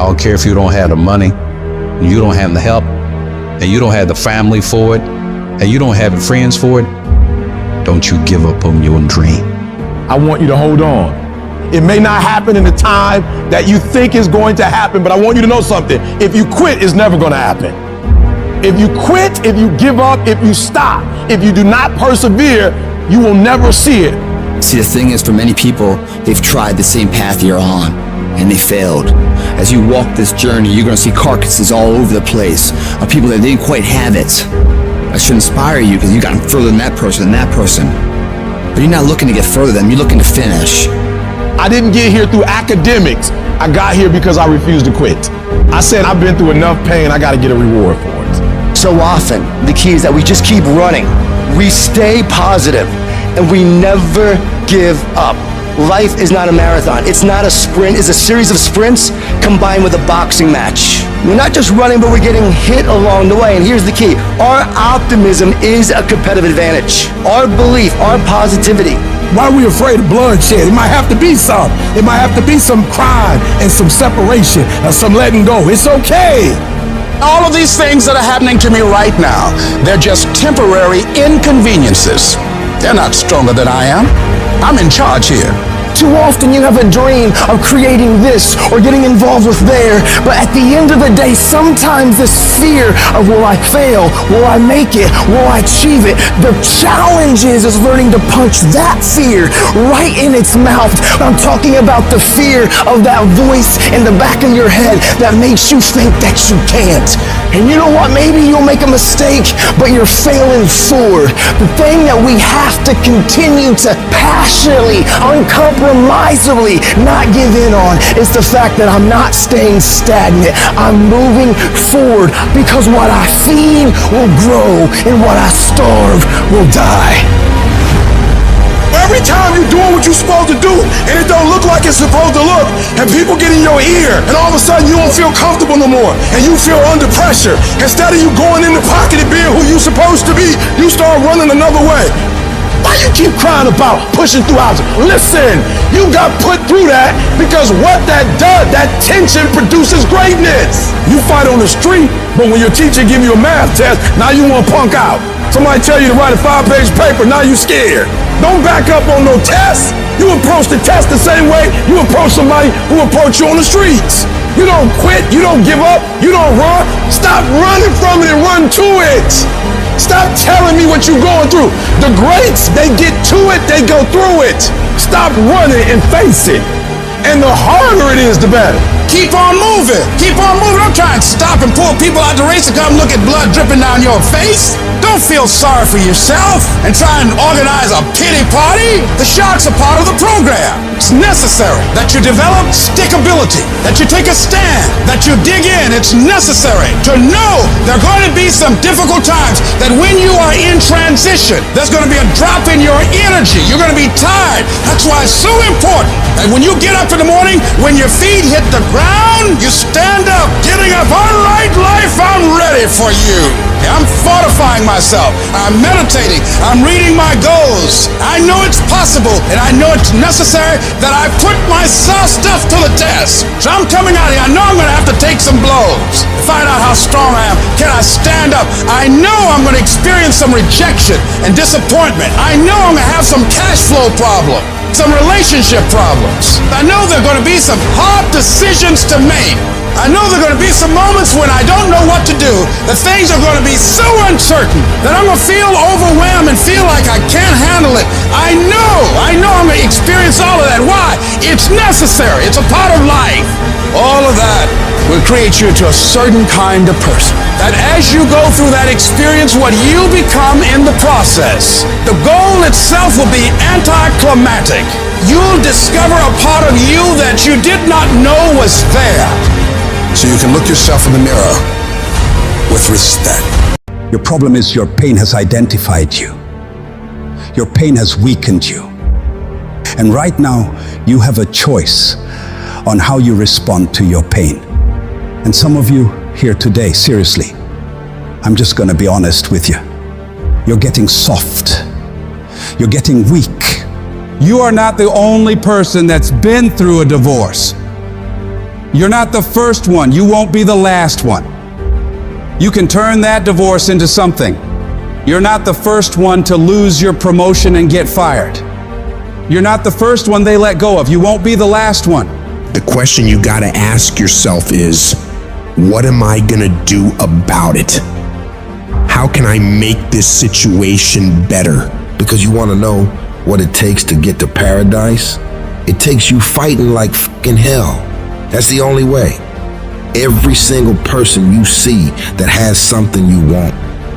don't care if you don't have the money, you don't have the help, and you don't have the family for it, and you don't have the friends for it. Don't you give up on your dream. I want you to hold on. It may not happen in the time that you think is going to happen, but I want you to know something. If you quit, it's never going to happen. If you quit, if you give up, if you stop, if you do not persevere, you will never see it. See, the thing is, for many people, they've tried the same path you're on, and they failed. As you walk this journey, you're going to see carcasses all over the place of people that didn't quite have it. That should inspire you, because you've gotten further than that person and that person. But you're not looking to get further than them, you're looking to finish. I didn't get here through academics. I got here because I refused to quit. I said, I've been through enough pain, I got to get a reward for it. So often, the key is that we just keep running. We stay positive, and we never give up. Life is not a marathon. It's not a sprint. It's a series of sprints combined with a boxing match. We're not just running, but we're getting hit along the way. And here's the key. Our optimism is a competitive advantage. Our belief, our positivity. Why are we afraid of bloodshed? It might have to be some. It might have to be some crime and some separation or some letting go. It's okay. All of these things that are happening to me right now, they're just temporary inconveniences. They're not stronger than I am. I'm in charge here. Too often you have a dream of creating this or getting involved with there, but at the end of the day, sometimes this fear of will I fail, will I make it, will I achieve it, the challenge is learning to punch that fear right in its mouth. I'm talking about the fear of that voice in the back of your head that makes you think that you can't. And you know what, maybe you'll make a mistake, but you're failing forward. The thing that we have to continue to passionately, uncompromisingly not give in on is the fact that I'm not staying stagnant. I'm moving forward, because what I feed will grow and what I starve will die. Every time you're doing what you're supposed to do and it don't look like it's supposed to look, and people get in your ear, and all of a sudden you don't feel comfortable no more and you feel under pressure. Instead of you going in the pocket and being who you're supposed to be, you start running another way. Why you keep crying about pushing through obstacles? Listen, you got put through that because what that does, that tension produces greatness. You fight on the street, but when your teacher give you a math test, now you want to punk out. Somebody tell you to write a 5-page paper, now you scared. Don't back up on no test. You approach the test the same way you approach somebody who approach you on the streets. You don't quit, you don't give up, you don't run. Stop running from it and run to it. Stop telling me what you're going through. The greats, they get to it, they go through it. Stop running and face it. And the harder it is, the better. Keep on moving. Keep on moving. Don't try and stop and pull people out the race to come look at blood dripping down your face. Don't feel sorry for yourself and try and organize a pity party. The sharks are part of the program. It's necessary that you develop stickability, that you take a stand, that you dig in. It's necessary to know there are going to be some difficult times, that when you are in transition, there's going to be a drop in your energy. You're going to be tired. That's why it's so important that when you get up in the morning, when your feet hit the ground, you stand up, getting up. All right, life, I'm ready for you. I'm fortifying myself. I'm meditating. I'm reading my goals. I know it's possible, and I know it's necessary that I put my stuff to the test. So I'm coming out here. I know I'm going to have to take some blows to find out how strong I am. Can I stand up? I know I'm going to experience some rejection and disappointment. I know I'm going to have some cash flow problems, some relationship problems. I know there are going to be some hard decisions to make. I know there are going to be some moments when I don't know what to do. The things are going to be so uncertain that I'm going to feel overwhelmed and feel like I can't handle it. I know I'm going to experience all of that. Why? It's necessary. It's a part of life. All of that will create you into a certain kind of person. That as you go through that experience, what you become in the process, the goal itself will be anticlimactic. You'll discover a part of you that you did not know was there. So you can look yourself in the mirror with respect. Your problem is your pain has identified you. Your pain has weakened you. And right now, you have a choice on how you respond to your pain. And some of you here today, seriously, I'm just going to be honest with you. You're getting soft. You're getting weak. You are not the only person that's been through a divorce. You're not the first one. You won't be the last one. You can turn that divorce into something. You're not the first one to lose your promotion and get fired. You're not the first one they let go of. You won't be the last one. The question you gotta ask yourself is, what am I gonna do about it? How can I make this situation better? Because you wanna know what it takes to get to paradise? It takes you fighting like fucking hell. That's the only way. Every single person you see that has something you want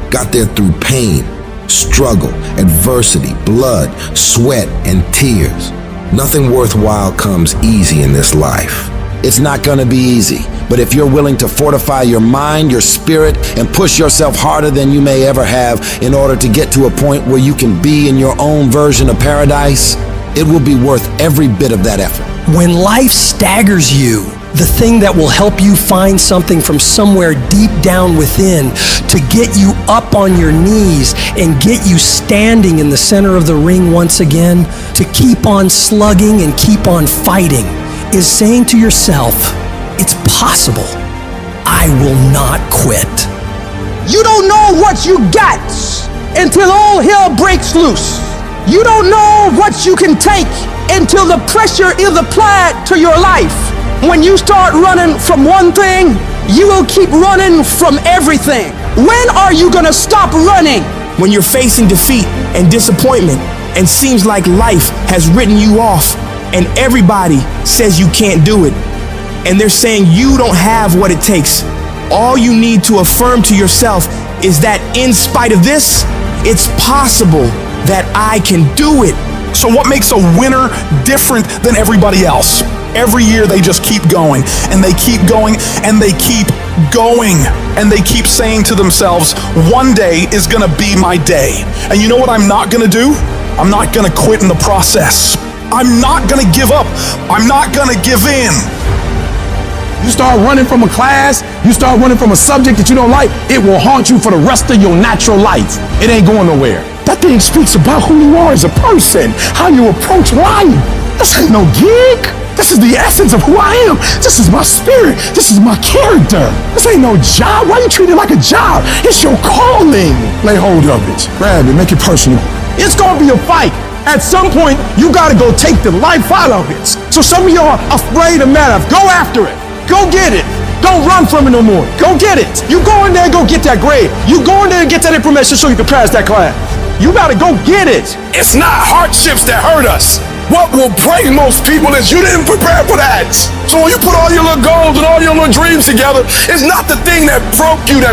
got there through pain, struggle, adversity, blood, sweat, and tears. Nothing worthwhile comes easy in this life. It's not gonna be easy, but if you're willing to fortify your mind, your spirit, and push yourself harder than you may ever have in order to get to a point where you can be in your own version of paradise, it will be worth every bit of that effort. When life staggers you, the thing that will help you find something from somewhere deep down within to get you up on your knees and get you standing in the center of the ring once again, to keep on slugging and keep on fighting, is saying to yourself, it's possible. I will not quit. You don't know what you got until all hell breaks loose. You don't know what you can take until the pressure is applied to your life. When you start running from one thing, you will keep running from everything. When are you gonna stop running? When you're facing defeat and disappointment and seems like life has written you off and everybody says you can't do it and they're saying you don't have what it takes, all you need to affirm to yourself is that in spite of this, it's possible that I can do it. So what makes a winner different than everybody else? Every year they just keep going, and they keep going, and they keep going, and they keep saying to themselves, one day is gonna be my day. And you know what I'm not gonna do? I'm not gonna quit in the process. I'm not gonna give up. I'm not gonna give in. You start running from a class, you start running from a subject that you don't like, it will haunt you for the rest of your natural life. It ain't going nowhere. That thing speaks about who you are as a person, how you approach life. This ain't no gig. This is the essence of who I am. This is my spirit. This is my character. This ain't no job. Why you treat it like a job? It's your calling. Lay hold of it. Grab it. Make it personal. It's gonna be a fight. At some point, you gotta go take the life out of it. So some of y'all are afraid of math. Go after it. Go get it. Don't run from it no more. Go get it. You go in there and go get that grade. You go in there and get that information so you can pass that class. You gotta go get it. It's not hardships that hurt us. What will break most people is you didn't prepare for that. So when you put all your little goals and all your little dreams together, it's not the thing that broke you.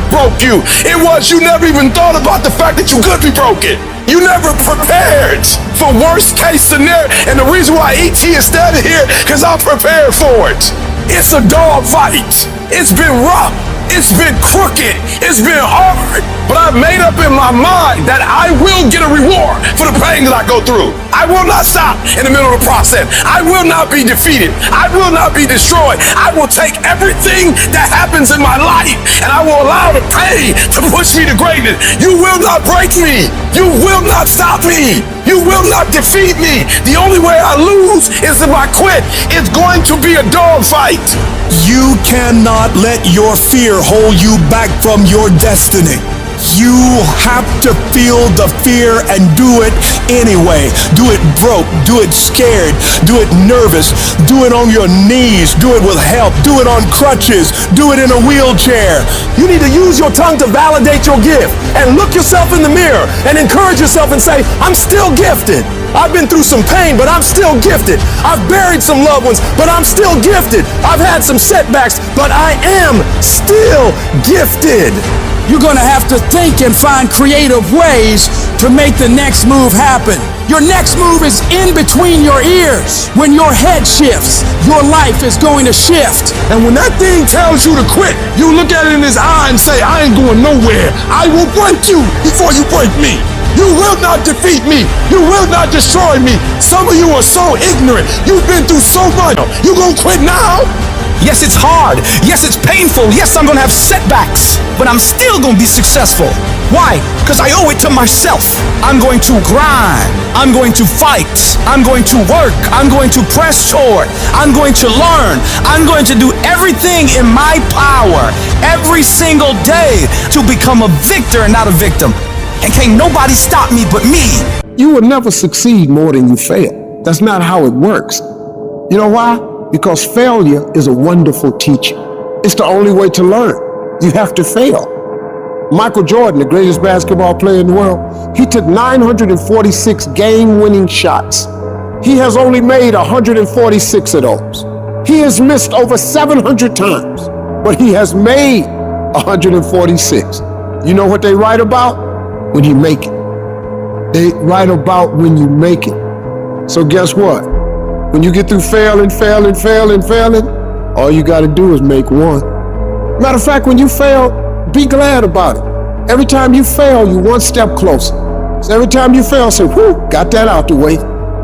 It was you never even thought about the fact that you could be broken. You never prepared for worst case scenario. And the reason why ET is standing here, because I'm prepared for it. It's a dog fight. It's been rough. It's been crooked. It's been hard. But I've made up in my mind that I will get a reward for the pain that I go through. I will not stop in the middle of the process. I will not be defeated. I will not be destroyed. I will take everything that happens in my life and I will allow the pain to push me to greatness. You will not break me. You will not stop me. You will not defeat me. The only way I lose is if I quit. It's going to be a dog fight. You cannot let your fear hold you back from your destiny. You have to feel the fear and do it anyway. Do it broke, do it scared, do it nervous, do it on your knees, do it with help, do it on crutches, do it in a wheelchair. You need to use your tongue to validate your gift and look yourself in the mirror and encourage yourself and say, I'm still gifted. I've been through some pain, but I'm still gifted. I've buried some loved ones, but I'm still gifted. I've had some setbacks, but I am still gifted. You're gonna have to think and find creative ways to make the next move happen. Your next move is in between your ears. When your head shifts, your life is going to shift. And when that thing tells you to quit, you look at it in his eye and say, I ain't going nowhere. I will break you before you break me. You will not defeat me. You will not destroy me. Some of you are so ignorant. You've been through so much. You gonna quit now? Yes, it's hard. Yes, it's painful. Yes, I'm gonna have setbacks, but I'm still gonna be successful. Why? Because I owe it to myself. I'm going to grind. I'm going to fight. I'm going to work. I'm going to press forward. I'm going to learn. I'm going to do everything in my power every single day to become a victor and not a victim. And can't nobody stop me but me. You will never succeed more than you fail. That's not how it works. You know why? Because failure is a wonderful teacher. It's the only way to learn. You have to fail. Michael Jordan, the greatest basketball player in the world, he took 946 game-winning shots. He has only made 146 of those. He has missed over 700 times, but he has made 146. You know what they write about? When you make it. They write about when you make it. So guess what? When you get through failing, all you gotta do is make one. Matter of fact, when you fail, be glad about it. Every time you fail, you're one step closer. So every time you fail, say, whew, got that out the way.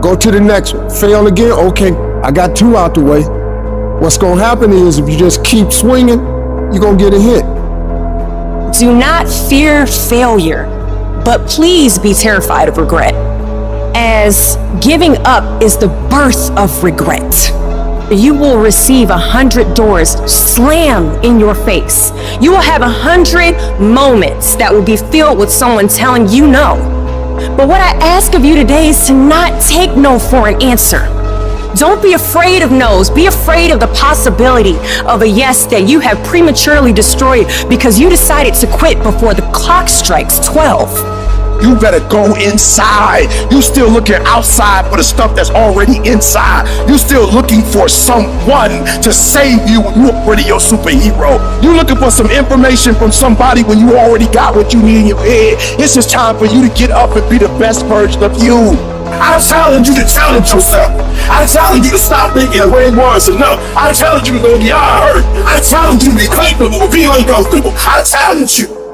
Go to the next one. Fail again, okay, I got 2 out the way. What's gonna happen is if you just keep swinging, you're gonna get a hit. Do not fear failure, but please be terrified of regret, as giving up is the birth of regret. You will receive 100 doors slam in your face. You will have 100 moments that will be filled with someone telling you no. But what I ask of you today is to not take no for an answer. Don't be afraid of no's. Be afraid of the possibility of a yes that you have prematurely destroyed because you decided to quit before the clock strikes 12. You better go inside. You still looking outside for the stuff that's already inside. You still looking for someone to save you when you already your superhero. You looking for some information from somebody when you already got what you need in your head. It's just time for you to get up and be the best version of you. I challenge you to challenge yourself. I challenge you to stop thinking the way it was enough. I challenge you to go beyond hurt. I challenge you to be capable, be uncomfortable. I challenge you.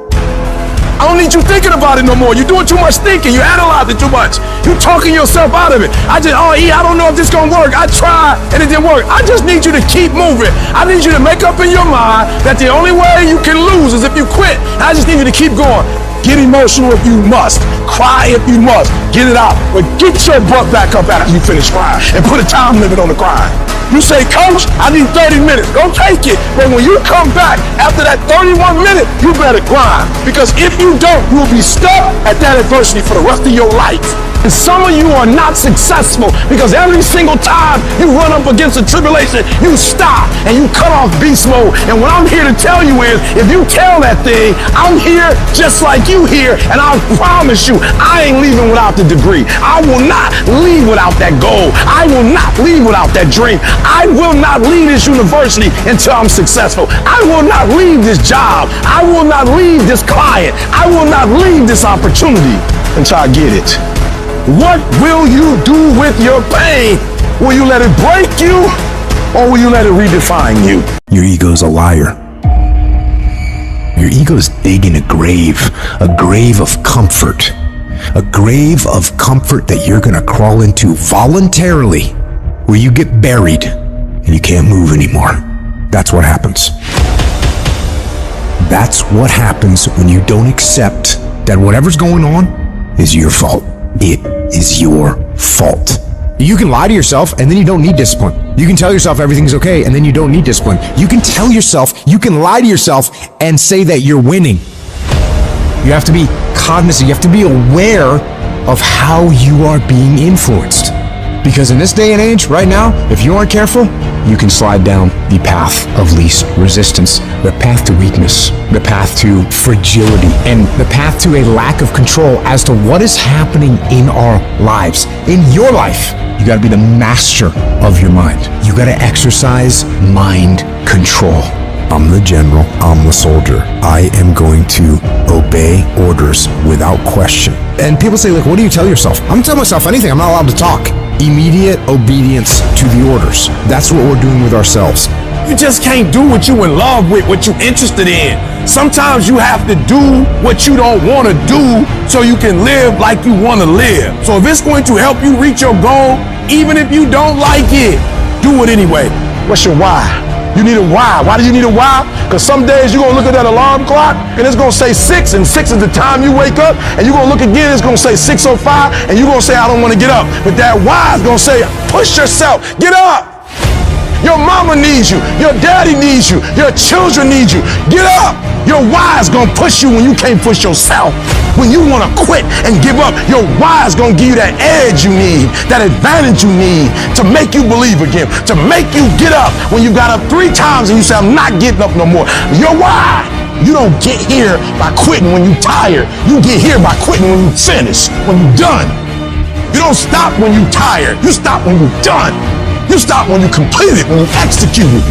I don't need you thinking about it no more. You're doing too much thinking. You're analyzing too much. You're talking yourself out of it. I don't know if this is gonna work. I tried and it didn't work. I just need you to keep moving. I need you to make up in your mind that the only way you can lose is if you quit. I just need you to keep going. Get emotional if you must. Cry if you must. Get it out. But get your butt back up after you finish crying and put a time limit on the crying. You say, Coach, I need 30 minutes. Go take it. But when you come back after that 31 minutes, you better grind. Because if you don't, you'll be stuck at that adversity for the rest of your life. And some of you are not successful because every single time you run up against a tribulation, you stop and you cut off beast mode. And what I'm here to tell you is, if you tell that thing, I'm here just like you here, and I promise you, I ain't leaving without the degree. I will not leave without that goal. I will not leave without that dream. I will not leave this university until I'm successful. I will not leave this job. I will not leave this client. I will not leave this opportunity until I get it. What will you do with your pain? Will you let it break you, or will you let it redefine you? Your ego's a liar. Your ego's digging a grave of comfort. A grave of comfort that you're gonna crawl into voluntarily, where you get buried and you can't move anymore. That's what happens. That's what happens when you don't accept that whatever's going on is your fault. It is your fault. You can lie to yourself and then you don't need discipline. You can tell yourself everything's okay and then you don't need discipline. You can tell yourself, you can lie to yourself and say that you're winning. You have to be cognizant, you have to be aware of how you are being influenced. Because in this day and age, right now, if you aren't careful, you can slide down the path of least resistance, the path to weakness, the path to fragility, and the path to a lack of control as to what is happening in our lives. In your life, you gotta be the master of your mind. You gotta exercise mind control. I'm the general, I'm the soldier. I am going to obey orders without question. And people say, like, what do you tell yourself? I'm telling myself anything, I'm not allowed to talk. Immediate obedience to the orders. That's what we're doing with ourselves. You just can't do what you're in love with, what you're interested in. Sometimes you have to do what you don't want to do so you can live like you want to live. So if it's going to help you reach your goal, even if you don't like it, do it anyway. What's your why? You need a why. Why do you need a why? Because some days you're going to look at that alarm clock and it's going to say 6, and 6 is the time you wake up, and you're going to look again, it's going to say 6:05, and you're going to say, I don't want to get up. But that why is going to say, push yourself, get up. Your mama needs you. Your daddy needs you. Your children need you. Get up. Your why is going to push you when you can't push yourself. When you want to quit and give up, your why is going to give you that edge you need, that advantage you need to make you believe again, to make you get up when you got up 3 times and you say, I'm not getting up no more. Your why. You don't get here by quitting when you're tired. You get here by quitting when you finish, when you're done. You don't stop when you're tired. You stop when you're done. You stop when you complete it, when you execute it.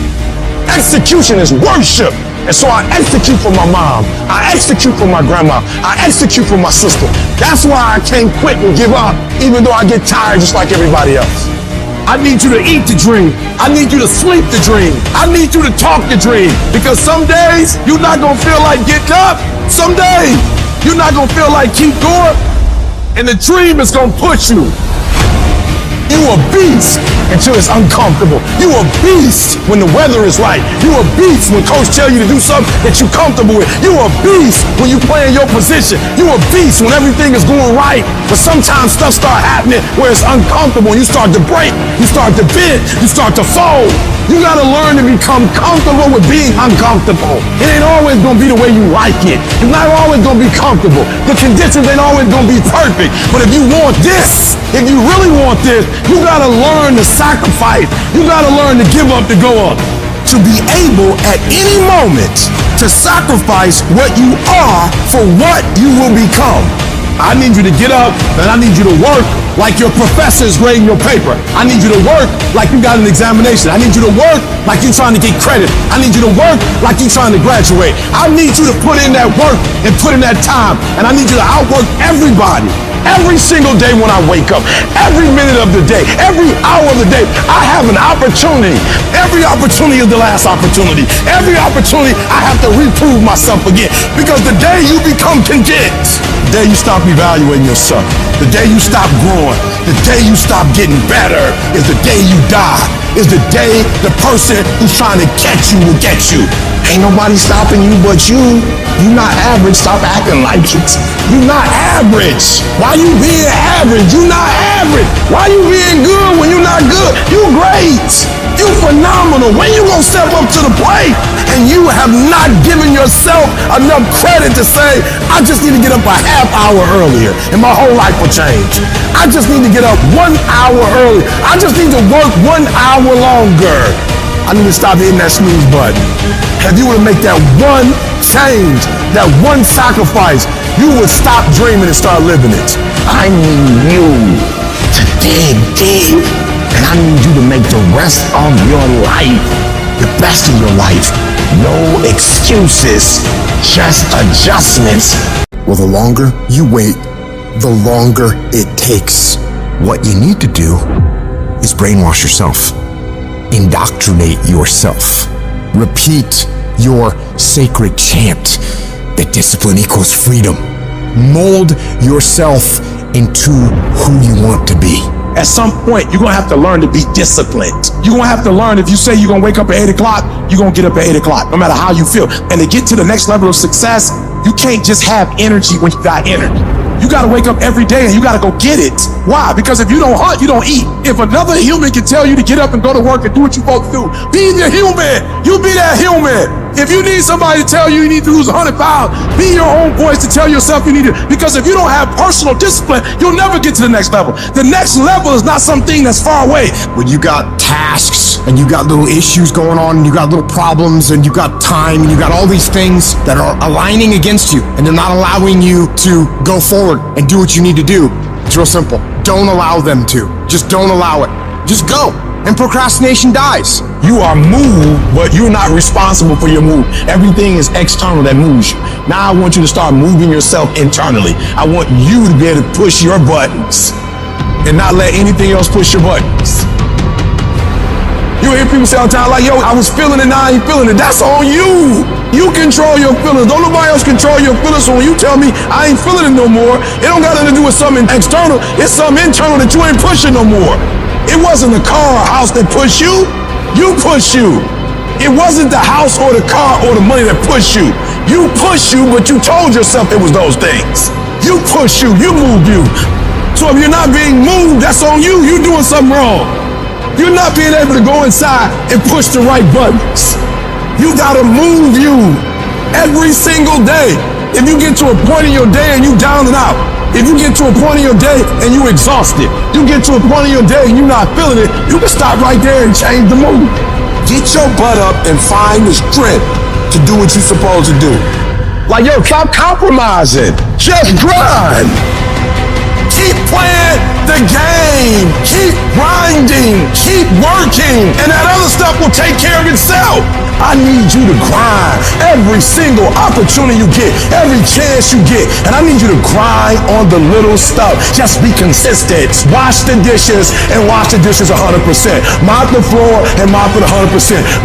Execution is worship. And so I execute for my mom. I execute for my grandma. I execute for my sister. That's why I can't quit and give up, even though I get tired just like everybody else. I need you to eat the dream. I need you to sleep the dream. I need you to talk the dream. Because some days, you're not going to feel like getting up. Some days, you're not going to feel like keep going. And the dream is going to push you. You a beast until it's uncomfortable. You a beast when the weather is right. You a beast when coach tell you to do something that you're comfortable with. You a beast when you play in your position. You a beast when everything is going right. But sometimes stuff start happening where it's uncomfortable. You start to break. You start to bend. You start to fold. You gotta learn to become comfortable with being uncomfortable. It ain't always gonna be the way you like it. It's not always gonna be comfortable. The conditions ain't always gonna be perfect. But if you want this, if you really want this, you gotta learn to sacrifice. You gotta learn to give up to go up. To be able at any moment to sacrifice what you are for what you will become. I need you to get up and I need you to work like your professor is grading your paper. I need you to work like you got an examination. I need you to work like you're trying to get credit. I need you to work like you're trying to graduate. I need you to put in that work and put in that time. And I need you to outwork everybody. Every single day when I wake up, every minute of the day, every hour of the day, I have an opportunity. Every opportunity is the last opportunity. Every opportunity, I have to reprove myself again. Because the day you become content, the day you stop evaluating yourself, the day you stop growing, the day you stop getting better is the day you die. Is the day the person who's trying to catch you will get you. Ain't nobody stopping you but you. You not average, stop acting like it. You not average. Why you being average? You not average. Why you being good when you not good? You great. You phenomenal. When you gonna step up to the plate? And you have not given yourself enough credit to say, I just need to get up a half hour earlier and my whole life will change. I just need to get up 1 hour early. I just need to work 1 hour longer. I need to stop hitting that snooze button. If you were to make that one change, that one sacrifice, you would stop dreaming and start living it. I need you to dig deep, and I need you to make the rest of your life the best of your life. No excuses, just adjustments. Well, the longer you wait, the longer it takes. What you need to do is brainwash yourself. Indoctrinate yourself. Repeat your sacred chant that discipline equals freedom. Mold yourself into who you want to be. At some point, you're gonna have to learn to be disciplined. You're gonna have to learn, if you say you're gonna wake up at 8 o'clock, you're gonna get up at 8 o'clock, no matter how you feel. And to get to the next level of success, you can't just have energy when you got energy. You gotta wake up every day and you gotta go get it. Why? Because if you don't hunt, you don't eat. If another human can tell you to get up and go to work and do what you're supposed to do, be the human. You be that human. If you need somebody to tell you need to lose 100 pounds, be your own voice to tell yourself you need it. Because if you don't have personal discipline, you'll never get to the next level. The next level is not something that's far away. When you got tasks and you got little issues going on and you got little problems and you got time and you got all these things that are aligning against you and they're not allowing you to go forward and do what you need to do, it's real simple. Don't allow them to. Just don't allow it. Just go. And procrastination dies. You are moved, but you're not responsible for your move. Everything is external that moves you. Now I want you to start moving yourself internally. I want you to be able to push your buttons and not let anything else push your buttons. You hear people say all the time, like, yo, I was feeling it, now I ain't feeling it. That's on you. You control your feelings. Don't nobody else control your feelings. So when you tell me I ain't feeling it no more, it don't got nothing to do with something external. It's something internal that you ain't pushing no more. It wasn't the car or house that pushed you. You push you. It wasn't the house or the car or the money that pushed you. You pushed you, but you told yourself it was those things. You pushed you, you moved you. So if you're not being moved, that's on you. You're doing something wrong. You're not being able to go inside and push the right buttons. You gotta move you every single day. If you get to a point in your day and you down and out, if you get to a point in your day and you exhausted, you get to a point in your day and you're not feeling it, you can stop right there and change the mood. Get your butt up and find the strength to do what you're supposed to do. Like, yo, stop compromising. Just grind. Keep playing the game. Keep grinding. Keep working. And that other stuff will take care of itself. I need you to grind every single opportunity you get, every chance you get. And I need you to grind on the little stuff. Just be consistent. Wash the dishes and wash the dishes 100%. Mop the floor and mop it 100%.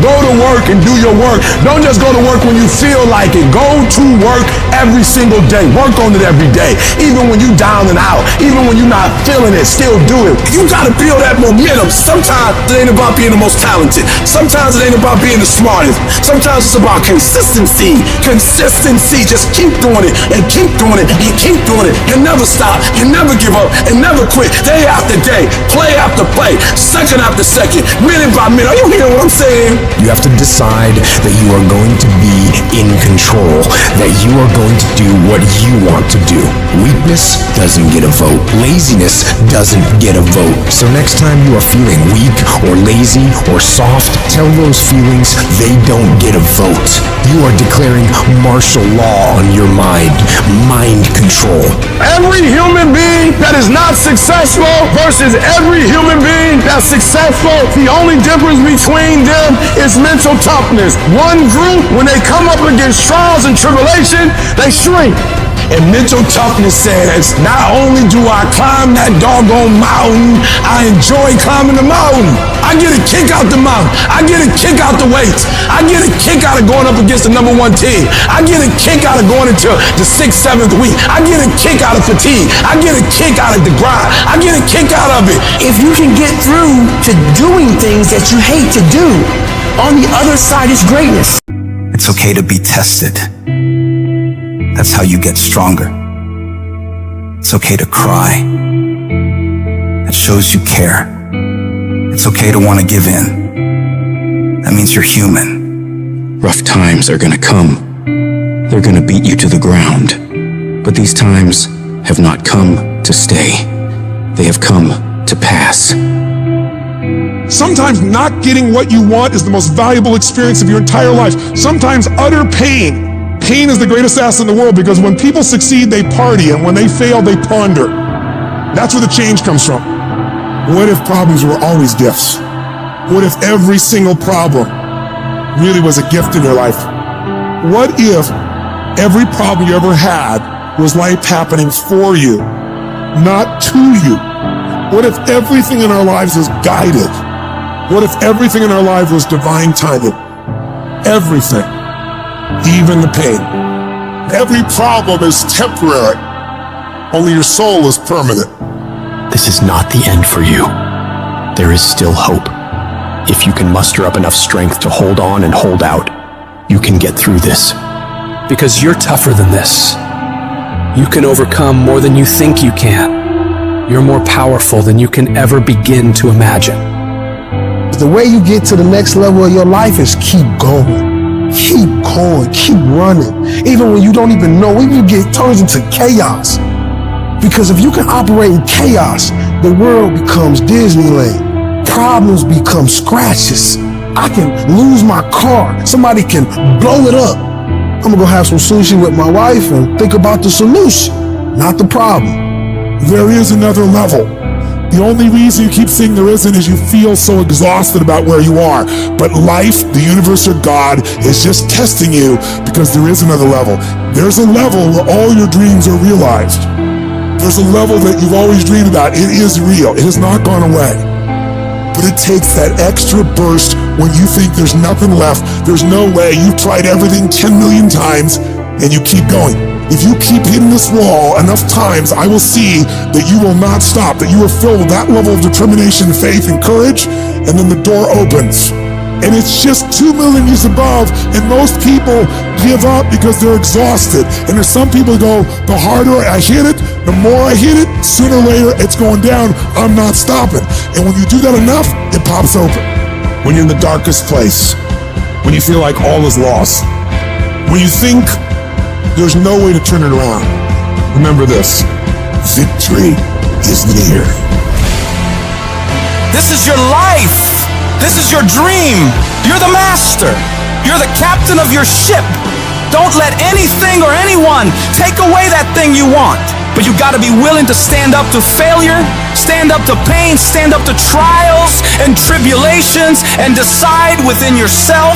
Go to work and do your work. Don't just go to work when you feel like it. Go to work every single day. Work on it every day. Even when you down and out, even when you're not feeling it, still do it. You gotta feel that momentum. Sometimes it ain't about being the most talented. Sometimes it ain't about being the smartest. Sometimes it's about consistency. Consistency. Just keep doing it and keep doing it and keep doing it and never stop and never give up and never quit. Day after day, play after play, second after second, minute by minute. Are you hearing what I'm saying? You have to decide that you are going to be in control, that you are going to do what you want to do. Weakness doesn't get a vote. Laziness doesn't get a vote. So next time you are feeling weak or lazy or soft, tell those feelings they don't get a vote. You are declaring martial law on your mind. Mind control. Every human being that is not successful versus every human being that's successful, the only difference between them is mental toughness. One group, when they come up against trials and tribulation, they shrink. And mental toughness says, not only do I climb that doggone mountain, I enjoy climbing the mountain. I get a kick out the mountain. I get a kick out the weights. I get a kick out of going up against the #1 team. I get a kick out of going into the 6th, 7th week. I get a kick out of fatigue. I get a kick out of the grind. I get a kick out of it. If you can get through to doing things that you hate to do, on the other side is greatness. It's okay to be tested. That's how you get stronger. It's okay to cry. That shows you care. It's okay to want to give in. That means you're human. Rough times are gonna come. They're gonna beat you to the ground. But these times have not come to stay. They have come to pass. Sometimes not getting what you want is the most valuable experience of your entire life. Sometimes utter pain. Pain is the greatest asset in the world, because when people succeed, they party, and when they fail, they ponder. That's where the change comes from. What if problems were always gifts? What if every single problem really was a gift in your life? What if every problem you ever had was life happening for you, not to you? What if everything in our lives was guided? What if everything in our life was divine timing? Everything. Even the pain. Every problem is temporary. Only your soul is permanent. This is not the end for you. There is still hope. If you can muster up enough strength to hold on and hold out, you can get through this. Because you're tougher than this. You can overcome more than you think you can. You're more powerful than you can ever begin to imagine. The way you get to the next level of your life is keep going. Keep going, keep running. Even when you don't even know, even you get turns into chaos. Because if you can operate in chaos, the world becomes Disneyland. Problems become scratches. I can lose my car. Somebody can blow it up. I'm gonna go have some sushi with my wife and think about the solution, not the problem. There is another level. The only reason you keep saying there isn't is you feel so exhausted about where you are. But life, the universe, or God is just testing you, because there is another level. There's a level where all your dreams are realized. There's a level that you've always dreamed about. It is real. It has not gone away. But it takes that extra burst when you think there's nothing left. There's no way. You've tried everything 10 million times and you keep going. If you keep hitting this wall enough times, I will see that you will not stop, that you are filled with that level of determination, faith, and courage, and then the door opens. and it's just 2 millimeters above, and most people give up because they're exhausted. And there's some people who go, the harder I hit it, the more I hit it, sooner or later it's going down, I'm not stopping. And when you do that enough, it pops open. When you're in the darkest place, when you feel like all is lost, when you think there's no way to turn it around, remember this: victory is near. This is your life. This is your dream. You're the master. You're the captain of your ship. Don't let anything or anyone take away that thing you want. But you gotta be willing to stand up to failure, stand up to pain, stand up to trials and tribulations, and decide within yourself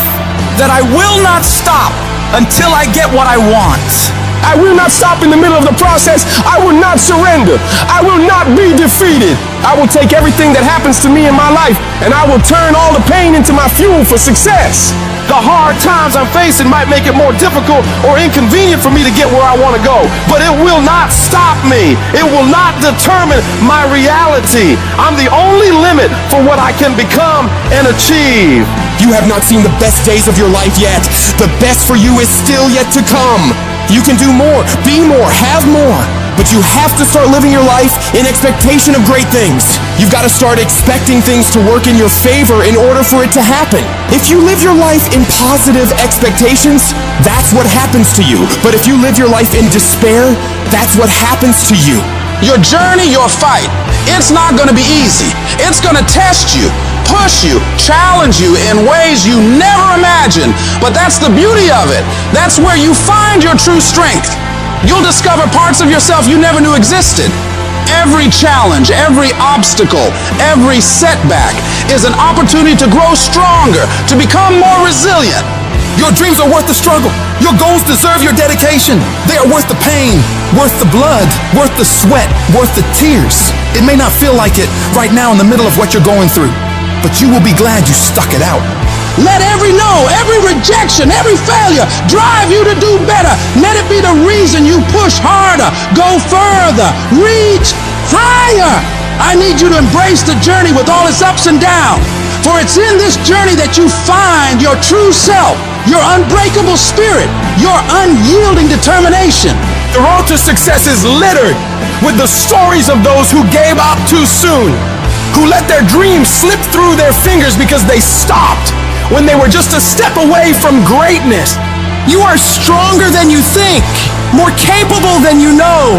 that I will not stop until I get what I want. I will not stop in the middle of the process. I will not surrender. I will not be defeated. I will take everything that happens to me in my life, and I will turn all the pain into my fuel for success. The hard times I'm facing might make it more difficult or inconvenient for me to get where I want to go, but it will not stop me. It will not determine my reality. I'm the only limit for what I can become and achieve. You have not seen the best days of your life yet. The best for you is still yet to come. You can do more, be more, have more. But you have to start living your life in expectation of great things. You've got to start expecting things to work in your favor in order for it to happen. If you live your life in positive expectations, that's what happens to you. But if you live your life in despair, that's what happens to you. Your journey, your fight, it's not going to be easy. It's going to test you, push you, challenge you in ways you never imagined. But that's the beauty of it. That's where you find your true strength. You'll discover parts of yourself you never knew existed. Every challenge, every obstacle, every setback is an opportunity to grow stronger, to become more resilient. Your dreams are worth the struggle. Your goals deserve your dedication. They are worth the pain, worth the blood, worth the sweat, worth the tears. It may not feel like it right now in the middle of what you're going through, but you will be glad you stuck it out. Let every no, every rejection, every failure drive you to do better. Let it be the reason you push harder, go further, reach higher. I need you to embrace the journey with all its ups and downs. For it's in this journey that you find your true self, your unbreakable spirit, your unyielding determination. The road to success is littered with the stories of those who gave up too soon, who let their dreams slip through their fingers because they stopped when they were just a step away from greatness. You are stronger than you think, more capable than you know,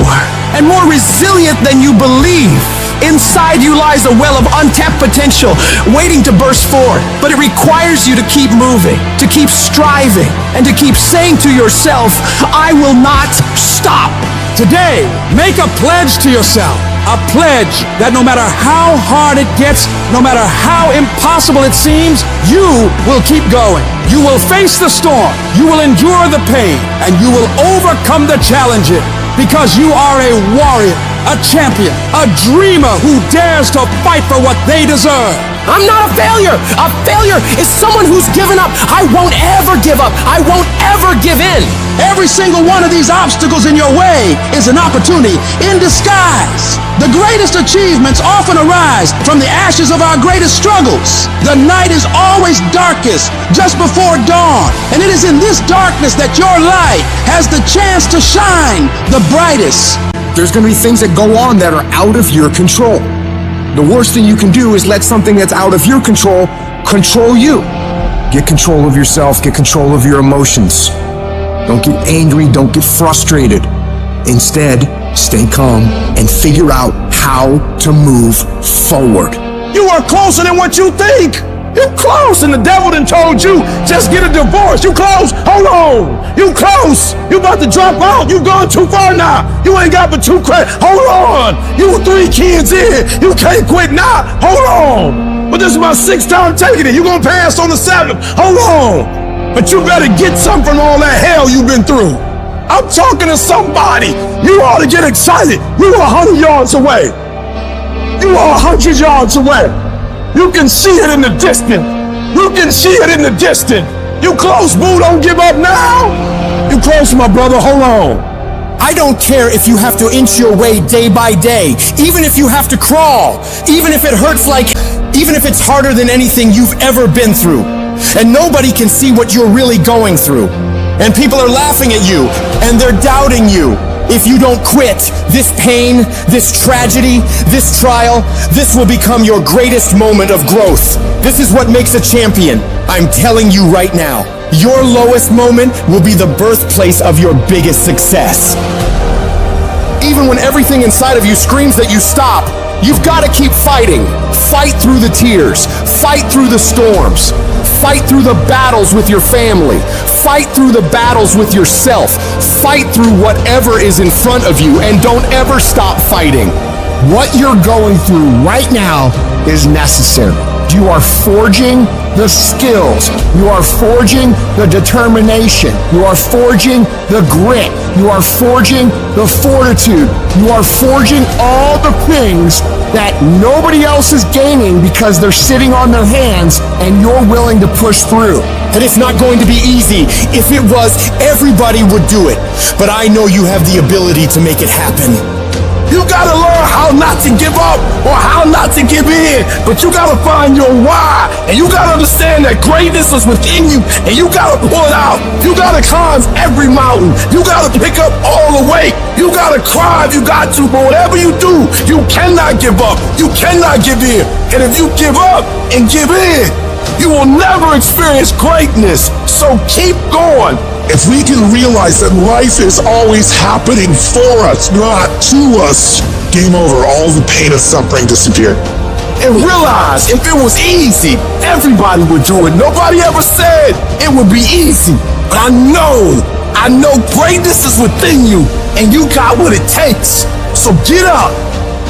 and more resilient than you believe. Inside you lies a well of untapped potential waiting to burst forth, but it requires you to keep moving, to keep striving, and to keep saying to yourself, I will not stop. Today, make a pledge to yourself. A pledge that no matter how hard it gets, no matter how impossible it seems, you will keep going. You will face the storm. You will endure the pain. And you will overcome the challenges. Because you are a warrior, a champion, a dreamer who dares to fight for what they deserve. I'm not a failure. A failure is someone who's given up. I won't ever give up. I won't ever give in. Every single one of these obstacles in your way is an opportunity in disguise. The greatest achievements often arise from the ashes of our greatest struggles. The night is always darkest just before dawn, and it is in this darkness that your light has the chance to shine the brightest. There's going to be things that go on that are out of your control. The worst thing you can do is let something that's out of your control control you. Get control of yourself, get control of your emotions. Don't get angry, don't get frustrated. Instead, stay calm and figure out how to move forward. You are closer than what you think. You close, and the devil done told you, just get a divorce. You close, hold on. You close, you about to drop out. You gone too far now. You ain't got but 2 credits. Hold on. You 3 kids in. You can't quit now. Hold on. But this is my 6th time taking it. You gonna pass on the 7th. Hold on. But you better get something from all that hell you've been through. I'm talking to somebody. You ought to get excited. You are 100 yards away. You are 100 yards away. You can see it in the distance. You can see it in the distance. You close, boo. Don't give up now. You close, my brother. Hold on. I don't care if you have to inch your way day by day, even if you have to crawl, even if it hurts even if it's harder than anything you've ever been through. and nobody can see what you're really going through. And people are laughing at you, and they're doubting you. If you don't quit, this pain, this tragedy, this trial, this will become your greatest moment of growth. This is what makes a champion. I'm telling you right now, your lowest moment will be the birthplace of your biggest success. Even when everything inside of you screams that you stop, you've got to keep fighting. Fight through the tears. Fight through the storms. Fight through the battles with your family. Fight through the battles with yourself. Fight through whatever is in front of you, and don't ever stop fighting. What you're going through right now is necessary. You are forging the skills. You are forging the determination. You are forging the grit. You are forging the fortitude. You are forging all the things that nobody else is gaining because they're sitting on their hands and you're willing to push through. And it's not going to be easy. If it was, everybody would do it. But I know you have the ability to make it happen. You gotta learn how not to give up or how not to give in, but you gotta find your why, and you gotta understand that greatness is within you, and you gotta pull it out. You gotta climb every mountain. You gotta pick up all the weight. You gotta cry if you got to, but whatever you do, you cannot give up. You cannot give in. And if you give up and give in, you will never experience greatness. So keep going. If we can realize that life is always happening for us, not to us, game over. All the pain and suffering disappear. And realize if it was easy, everybody would do it. Nobody ever said it would be easy. But I know greatness is within you, and you got what it takes. So get up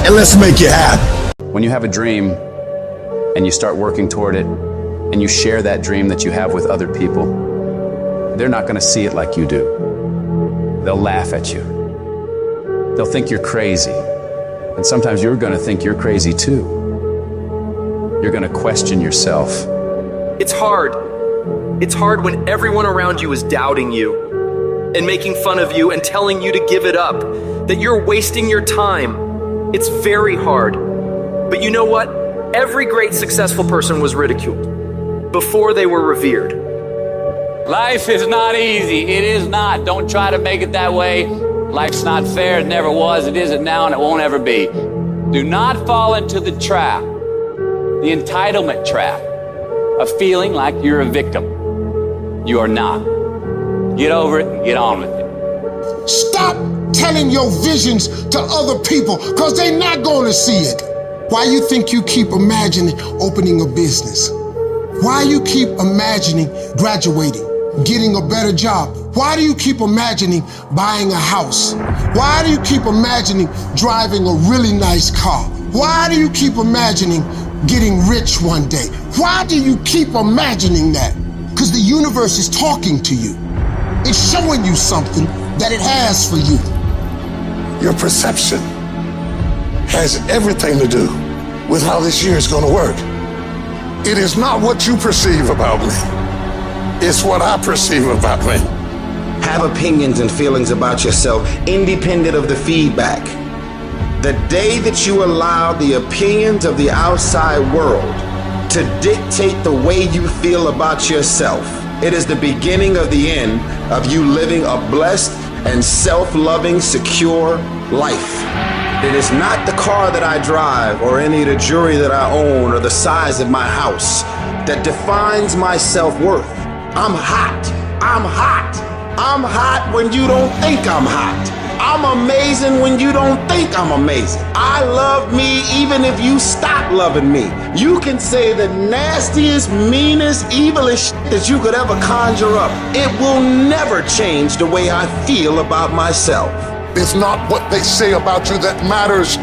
and let's make it happen. When you have a dream and you start working toward it, and you share that dream that you have with other people, they're not going to see it like you do. They'll laugh at you. They'll think you're crazy. And sometimes you're going to think you're crazy too. You're going to question yourself. It's hard. It's hard when everyone around you is doubting you and making fun of you and telling you to give it up, that you're wasting your time. It's very hard. But you know what? Every great successful person was ridiculed before they were revered. Life is not easy. It is not. Don't try to make it that way. Life's not fair. It never was. It isn't now, and it won't ever be. Do not fall into the trap, the entitlement trap, of feeling like you're a victim. You are not. Get over it and get on with it. Stop telling your visions to other people, because they're not going to see it. Why you think you keep imagining opening a business? Why you keep imagining graduating, getting a better job? Why do you keep imagining buying a house? Why do you keep imagining driving a really nice car? Why do you keep imagining getting rich one day? Why do you keep imagining that? Because the universe is talking to you. It's showing you something that it has for you. Your perception has everything to do with how this year is going to work. It is not what you perceive about me. It's what I perceive about me. Have opinions and feelings about yourself independent of the feedback. The day that you allow the opinions of the outside world to dictate the way you feel about yourself, it is the beginning of the end of you living a blessed and self-loving, secure life. It is not the car that I drive or any of the jewelry that I own or the size of my house that defines my self-worth. I'm hot. I'm hot. I'm hot when you don't think I'm hot. I'm amazing when you don't think I'm amazing. I love me even if you stop loving me. You can say the nastiest, meanest, evilest shit that you could ever conjure up. It will never change the way I feel about myself. It's not what they say about you that matters.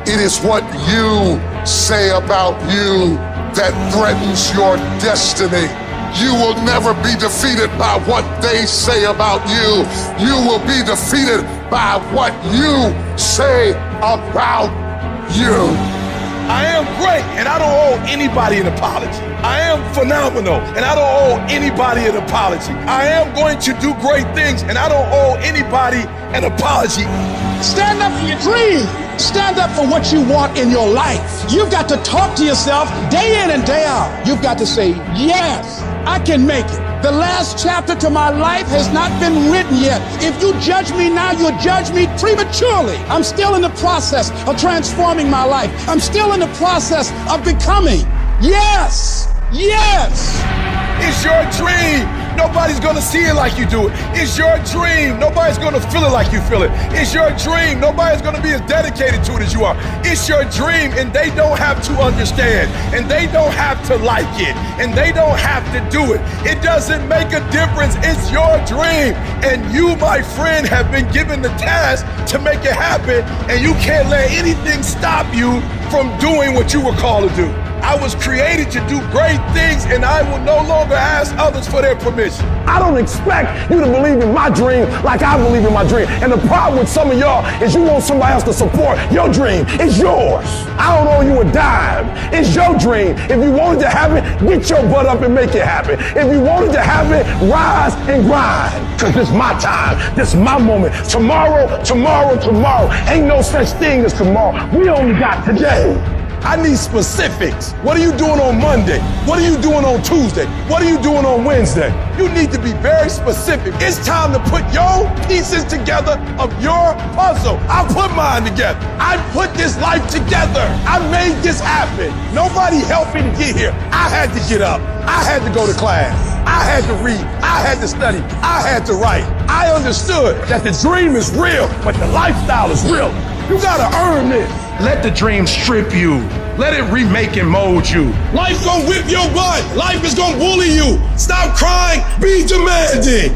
It is what you say about you that threatens your destiny. You will never be defeated by what they say about you. You will be defeated by what you say about you. I am great, and I don't owe anybody an apology. I am phenomenal, and I don't owe anybody an apology. I am going to do great things, and I don't owe anybody an apology. Stand up for your dream. Stand up for what you want in your life. You've got to talk to yourself day in and day out. You've got to say, yes, I can make it. The last chapter to my life has not been written yet. If you judge me now, you'll judge me prematurely. I'm still in the process of transforming my life. I'm still in the process of becoming. Yes, yes. It's your dream. Nobody's gonna see it like you do it. It's your dream. Nobody's gonna feel it like you feel it. It's your dream. Nobody's gonna be as dedicated to it as you are. It's your dream, and they don't have to understand, and they don't have to like it, and they don't have to do it. It doesn't make a difference. It's your dream, and you, my friend, have been given the task to make it happen, and you can't let anything stop you from doing what you were called to do. I was created to do great things, and I will no longer ask others for their permission. I don't expect you to believe in my dream like I believe in my dream. And the problem with some of y'all is you want somebody else to support your dream. It's yours. I don't owe you a dime. It's your dream. If you wanted to have it, get your butt up and make it happen. If you wanted to have it, rise and grind. Because this is my time. This is my moment. Tomorrow, tomorrow, tomorrow. Ain't no such thing as tomorrow. We only got today. I need specifics. What are you doing on Monday? What are you doing on Tuesday? What are you doing on Wednesday? You need to be very specific. It's time to put your pieces together of your puzzle. I put mine together. I put this life together. I made this happen. Nobody helped me to get here. I had to get up. I had to go to class. I had to read. I had to study. I had to write. I understood that the dream is real, but the lifestyle is real. You gotta earn this. Let the dream strip you. Let it remake and mold you. Life gonna whip your butt. Life is gonna bully you. Stop crying, be demanding.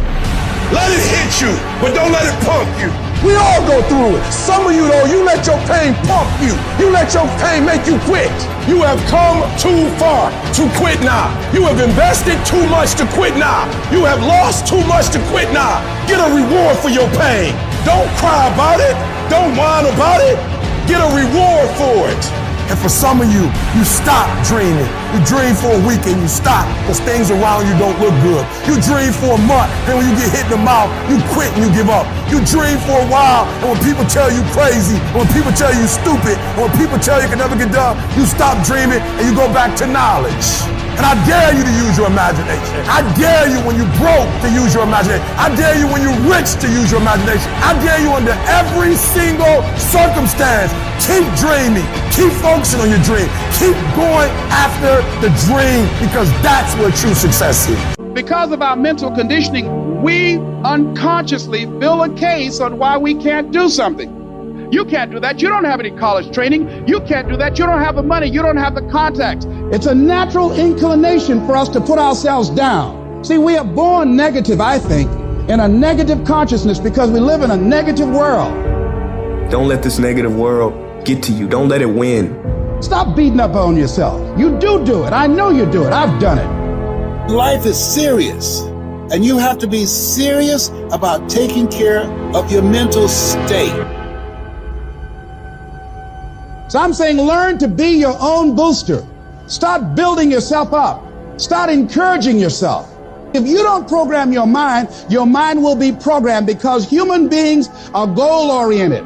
Let it hit you, but don't let it pump you. We all go through it. Some of you though, you let your pain pump you. You let your pain make you quit. You have come too far to quit now. You have invested too much to quit now. You have lost too much to quit now. Get a reward for your pain. Don't cry about it. Don't whine about it. Get a reward for it. And for some of you, you stop dreaming. You dream for a week and you stop because things around you don't look good. You dream for a month, and when you get hit in the mouth, you quit and you give up. You dream for a while, and when people tell you crazy, when people tell you stupid, when people tell you can never get done, you stop dreaming and you go back to knowledge. And I dare you to use your imagination. I dare you when you're broke to use your imagination. I dare you when you're rich to use your imagination. I dare you under every single circumstance. Keep dreaming. Keep focusing on your dream. Keep going after the dream because that's where true success is. Because of our mental conditioning, we unconsciously build a case on why we can't do something. You can't do that. You don't have any college training. You can't do that. You don't have the money. You don't have the contacts. It's a natural inclination for us to put ourselves down. See, we are born negative, I think, in a negative consciousness because we live in a negative world. Don't let this negative world get to you. Don't let it win. Stop beating up on yourself. You do it. I know you do it. I've done it. Life is serious, and you have to be serious about taking care of your mental state. So I'm saying learn to be your own booster. Start building yourself up. Start encouraging yourself. If you don't program your mind will be programmed because human beings are goal-oriented.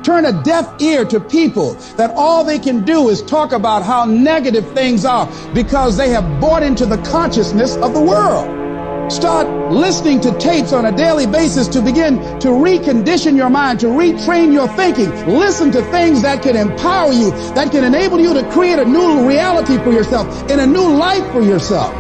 Turn a deaf ear to people that all they can do is talk about how negative things are because they have bought into the consciousness of the world. Start listening to tapes on a daily basis to begin to recondition your mind, to retrain your thinking. Listen to things that can empower you, that can enable you to create a new reality for yourself and a new life for yourself.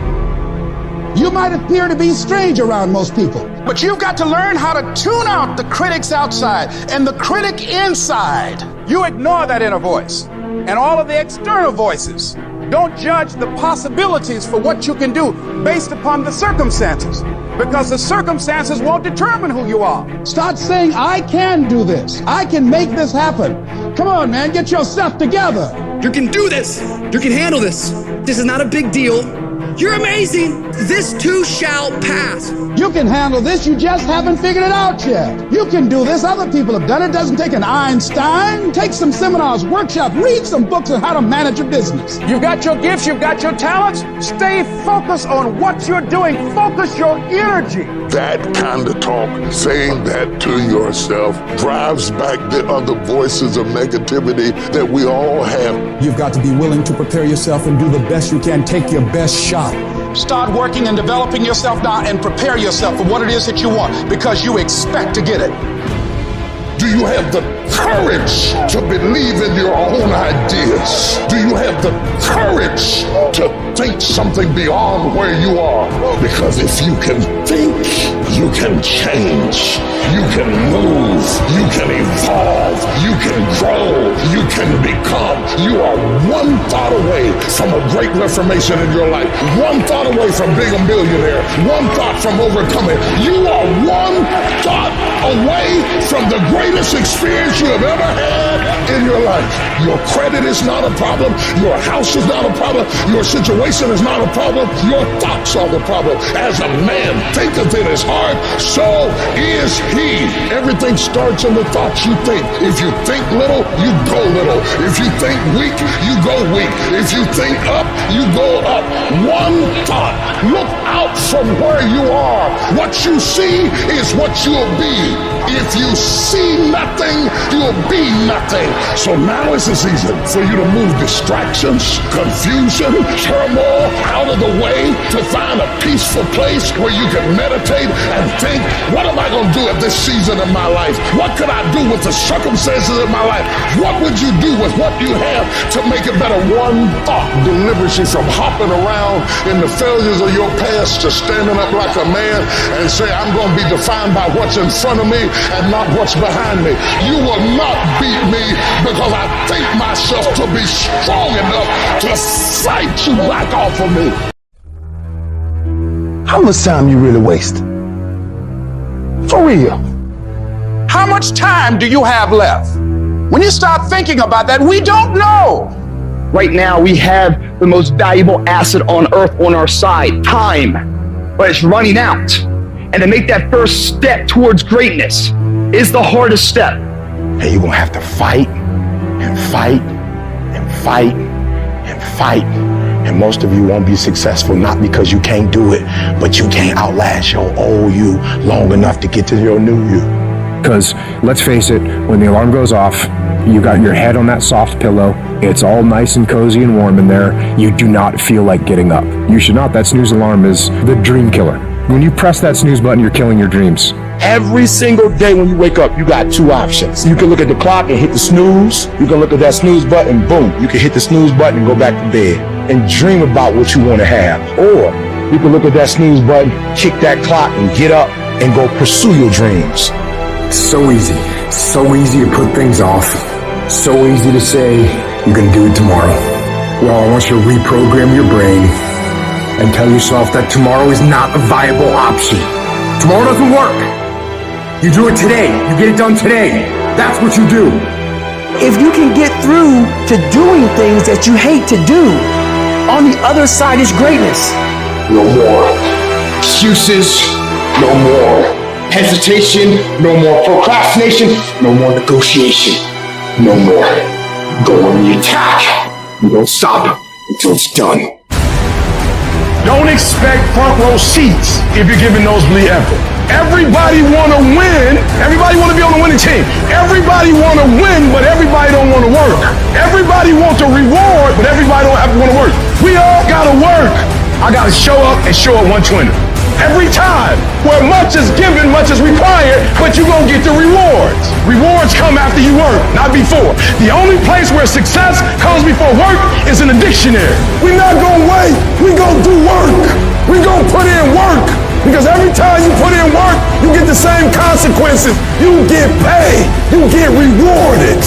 You might appear to be strange around most people, but you've got to learn how to tune out the critics outside and the critic inside. You ignore that inner voice and all of the external voices. Don't judge the possibilities for what you can do based upon the circumstances, because the circumstances won't determine who you are. Start saying, I can do this. I can make this happen. Come on, man, get yourself together. You can do this. You can handle this. This is not a big deal. You're amazing. This too shall pass. You can handle this. You just haven't figured it out yet. You can do this. Other people have done it. Doesn't take an Einstein. Take some seminars, workshops, read some books on how to manage a business. You've got your gifts. You've got your talents. Stay focused on what you're doing. Focus your energy. That kind of talk, saying that to yourself, drives back the other voices of negativity that we all have. You've got to be willing to prepare yourself and do the best you can. Take your best shot. Start working and developing yourself now and prepare yourself for what it is that you want, because you expect to get it. Do you have the courage to believe in your own ideas? Do you have the courage to think something beyond where you are? Because if you can think, you can change, you can move, you can evolve, you can grow, you can become. You are one thought away from a great reformation in your life, one thought away from being a millionaire, one thought from overcoming. You are one thought away from the greatest experience you have ever had in your life. Your credit is not a problem. Your house is not a problem. Your situation is not a problem. Your thoughts are the problem. As a man thinketh in his heart, so is he. Everything starts in the thoughts you think. If you think little, you go little. If you think weak, you go weak. If you think up, you go up. One thought. Look out from where you are. What you see is what you'll be. If you see nothing, you'll be nothing. So now is the season for you to move distractions, confusion, turmoil out of the way to find a peaceful place where you can meditate and think, what am I going to do at this season in my life? What could I do with the circumstances in my life? What would you do with what you have to make it better? One thought delivers you from hopping around in the failures of your past to standing up like a man and say, I'm going to be defined by what's in front of me and not what's behind me. You will not beat me because I think myself to be strong enough to fight you back off of me. How much time you really waste? For real. How much time do you have left? When you start thinking about that, we don't know. Right now, we have the most valuable asset on earth on our side, time, but it's running out. And to make that first step towards greatness is the hardest step. And you're gonna have to fight and fight and fight and fight. And most of you won't be successful, not because you can't do it, but you can't outlast your old you long enough to get to your new you. Because let's face it, when the alarm goes off, you got your head on that soft pillow, it's all nice and cozy and warm in there, you do not feel like getting up. You should not. That snooze alarm is the dream killer. When you press that snooze button, you're killing your dreams. Every single day when you wake up, you got two options. You can look at the clock and hit the snooze. You can look at that snooze button, boom. You can hit the snooze button and go back to bed and dream about what you want to have. Or you can look at that snooze button, kick that clock and get up and go pursue your dreams. So easy to put things off. So easy to say, you're gonna do it tomorrow. Well, I want you to reprogram your brain and tell yourself that tomorrow is not a viable option. Tomorrow doesn't work. You do it today. You get it done today. That's what you do. If you can get through to doing things that you hate to do, on the other side is greatness. No more excuses, no more hesitation, no more procrastination, no more negotiation, no more. Go on the attack. You don't stop until it's done. Don't expect front row seats if you're giving nosebleed effort. Everybody want to win. Everybody want to be on the winning team. Everybody want to win, but everybody don't want to work. Everybody wants a reward, but everybody don't have to want to work. We all got to work. I got to show up and show up 120. Every time, where much is given, much is required, but you're going to get the rewards. Rewards come after you work, not before. The only place where success comes before work is in the dictionary. We're not going to wait. We're going to do work. We're going to put in work. Because every time you put in work, you get the same consequences. You get paid. You get rewarded.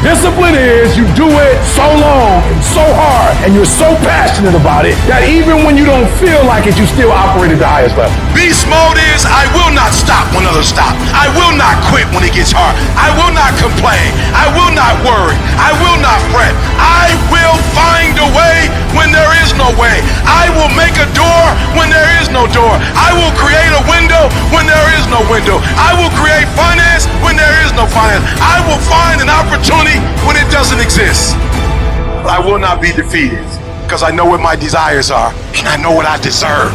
Discipline is you do it so long and so hard and you're so passionate about it that even when you don't feel like it, you still operate at the highest level. Beast mode is I will not stop when others stop. I will not quit when it gets hard. I will not complain. I will not worry. I will not fret. I will find a way when there is no way. I will make a door when there is no door. I will create a window when there is no window. I will create finance when there is no finance. I will find an opportunity when it doesn't exist. But I will not be defeated because I know what my desires are and I know what I deserve.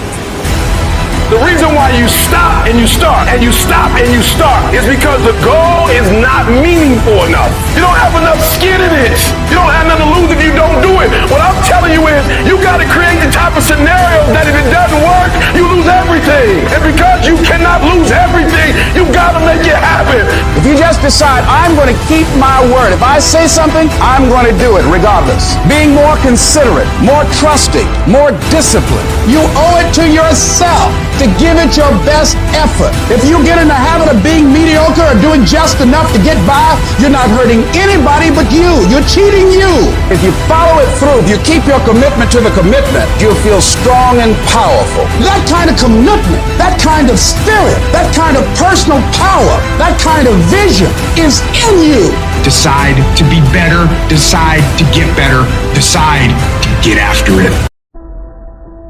The reason why you stop and you start, and you stop and you start, is because the goal is not meaningful enough. You don't have enough skin in it. You don't have nothing to lose if you don't do it. What I'm telling you is, you gotta create the type of scenario that if it doesn't work, you lose everything. And because you cannot lose everything, you gotta make it happen. If you just decide, I'm going to keep my word. If I say something, I'm going to do it regardless. Being more considerate, more trusting, more disciplined. You owe it to yourself to give it your best effort. If you get in the habit of being mediocre or doing just enough to get by, you're not hurting anybody but you. You're cheating you. If you follow it through, if you keep your commitment to the commitment, you'll feel strong and powerful. That kind of commitment, that kind of spirit, that kind of personal power, that kind of vision is in you. Decide to be better. Decide to get better. Decide to get after it.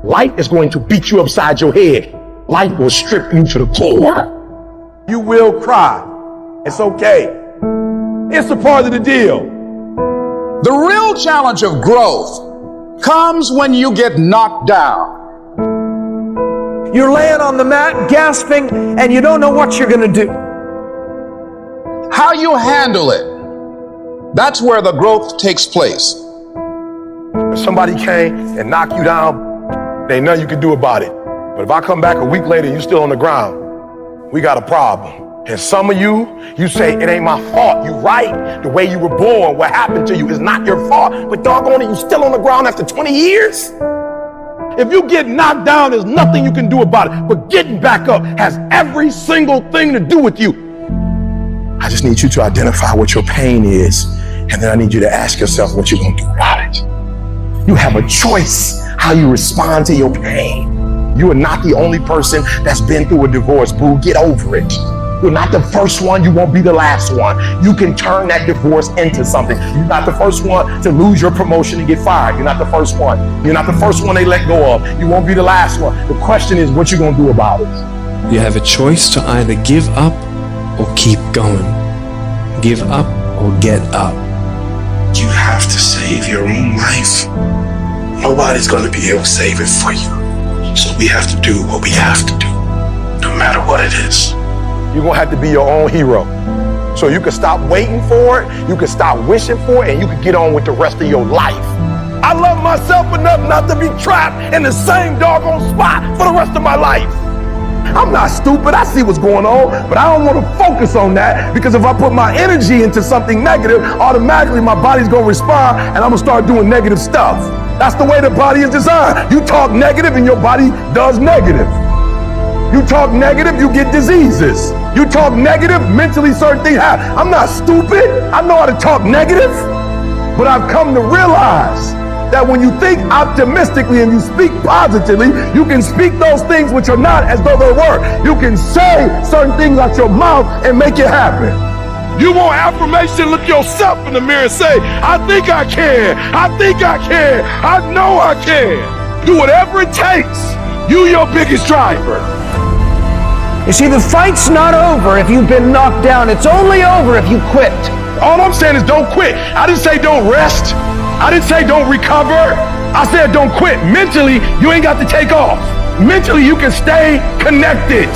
Life is going to beat you upside your head. Life will strip you to the core. You will cry. It's okay. It's a part of the deal. The real challenge of growth comes when you get knocked down. You're laying on the mat, gasping, and you don't know what you're going to do. How you handle it, that's where the growth takes place. If somebody came and knocked you down, there ain't nothing you can do about it. But if I come back a week later and you're still on the ground, we got a problem. And some of you say, it ain't my fault. You right. The way you were born, what happened to you is not your fault. But doggone it, you still on the ground after 20 years? If you get knocked down, there's nothing you can do about it. But getting back up has every single thing to do with you. I just need you to identify what your pain is. And then I need you to ask yourself what you're going to do about it. You have a choice how you respond to your pain. You are not the only person that's been through a divorce, boo. Get over it. You're not the first one. You won't be the last one. You can turn that divorce into something. You're not the first one to lose your promotion and get fired. You're not the first one. You're not the first one they let go of. You won't be the last one. The question is what you're going to do about it. You have a choice to either give up or keep going. Give up or get up. You have to save your own life. Nobody's going to be able to save it for you. So we have to do what we have to do, no matter what it is. You're going to have to be your own hero. So you can stop waiting for it, you can stop wishing for it, and you can get on with the rest of your life. I love myself enough not to be trapped in the same doggone spot for the rest of my life. I'm not stupid, I see what's going on, but I don't want to focus on that, because if I put my energy into something negative, automatically my body's going to respond and I'm going to start doing negative stuff. That's the way the body is designed. You talk negative and your body does negative. You talk negative, you get diseases. You talk negative, mentally certain things happen. I'm not stupid, I know how to talk negative, but I've come to realize that when you think optimistically and you speak positively, you can speak those things which are not as though they were. You can say certain things out your mouth and make it happen. You want affirmation, look yourself in the mirror and say, I think I can, I think I can, I know I can. Do whatever it takes. You your biggest driver. You see, the fight's not over if you've been knocked down. It's only over if you quit. All I'm saying is don't quit. I didn't say don't rest. I didn't say don't recover. I said don't quit. Mentally, you ain't got to take off. Mentally, you can stay connected.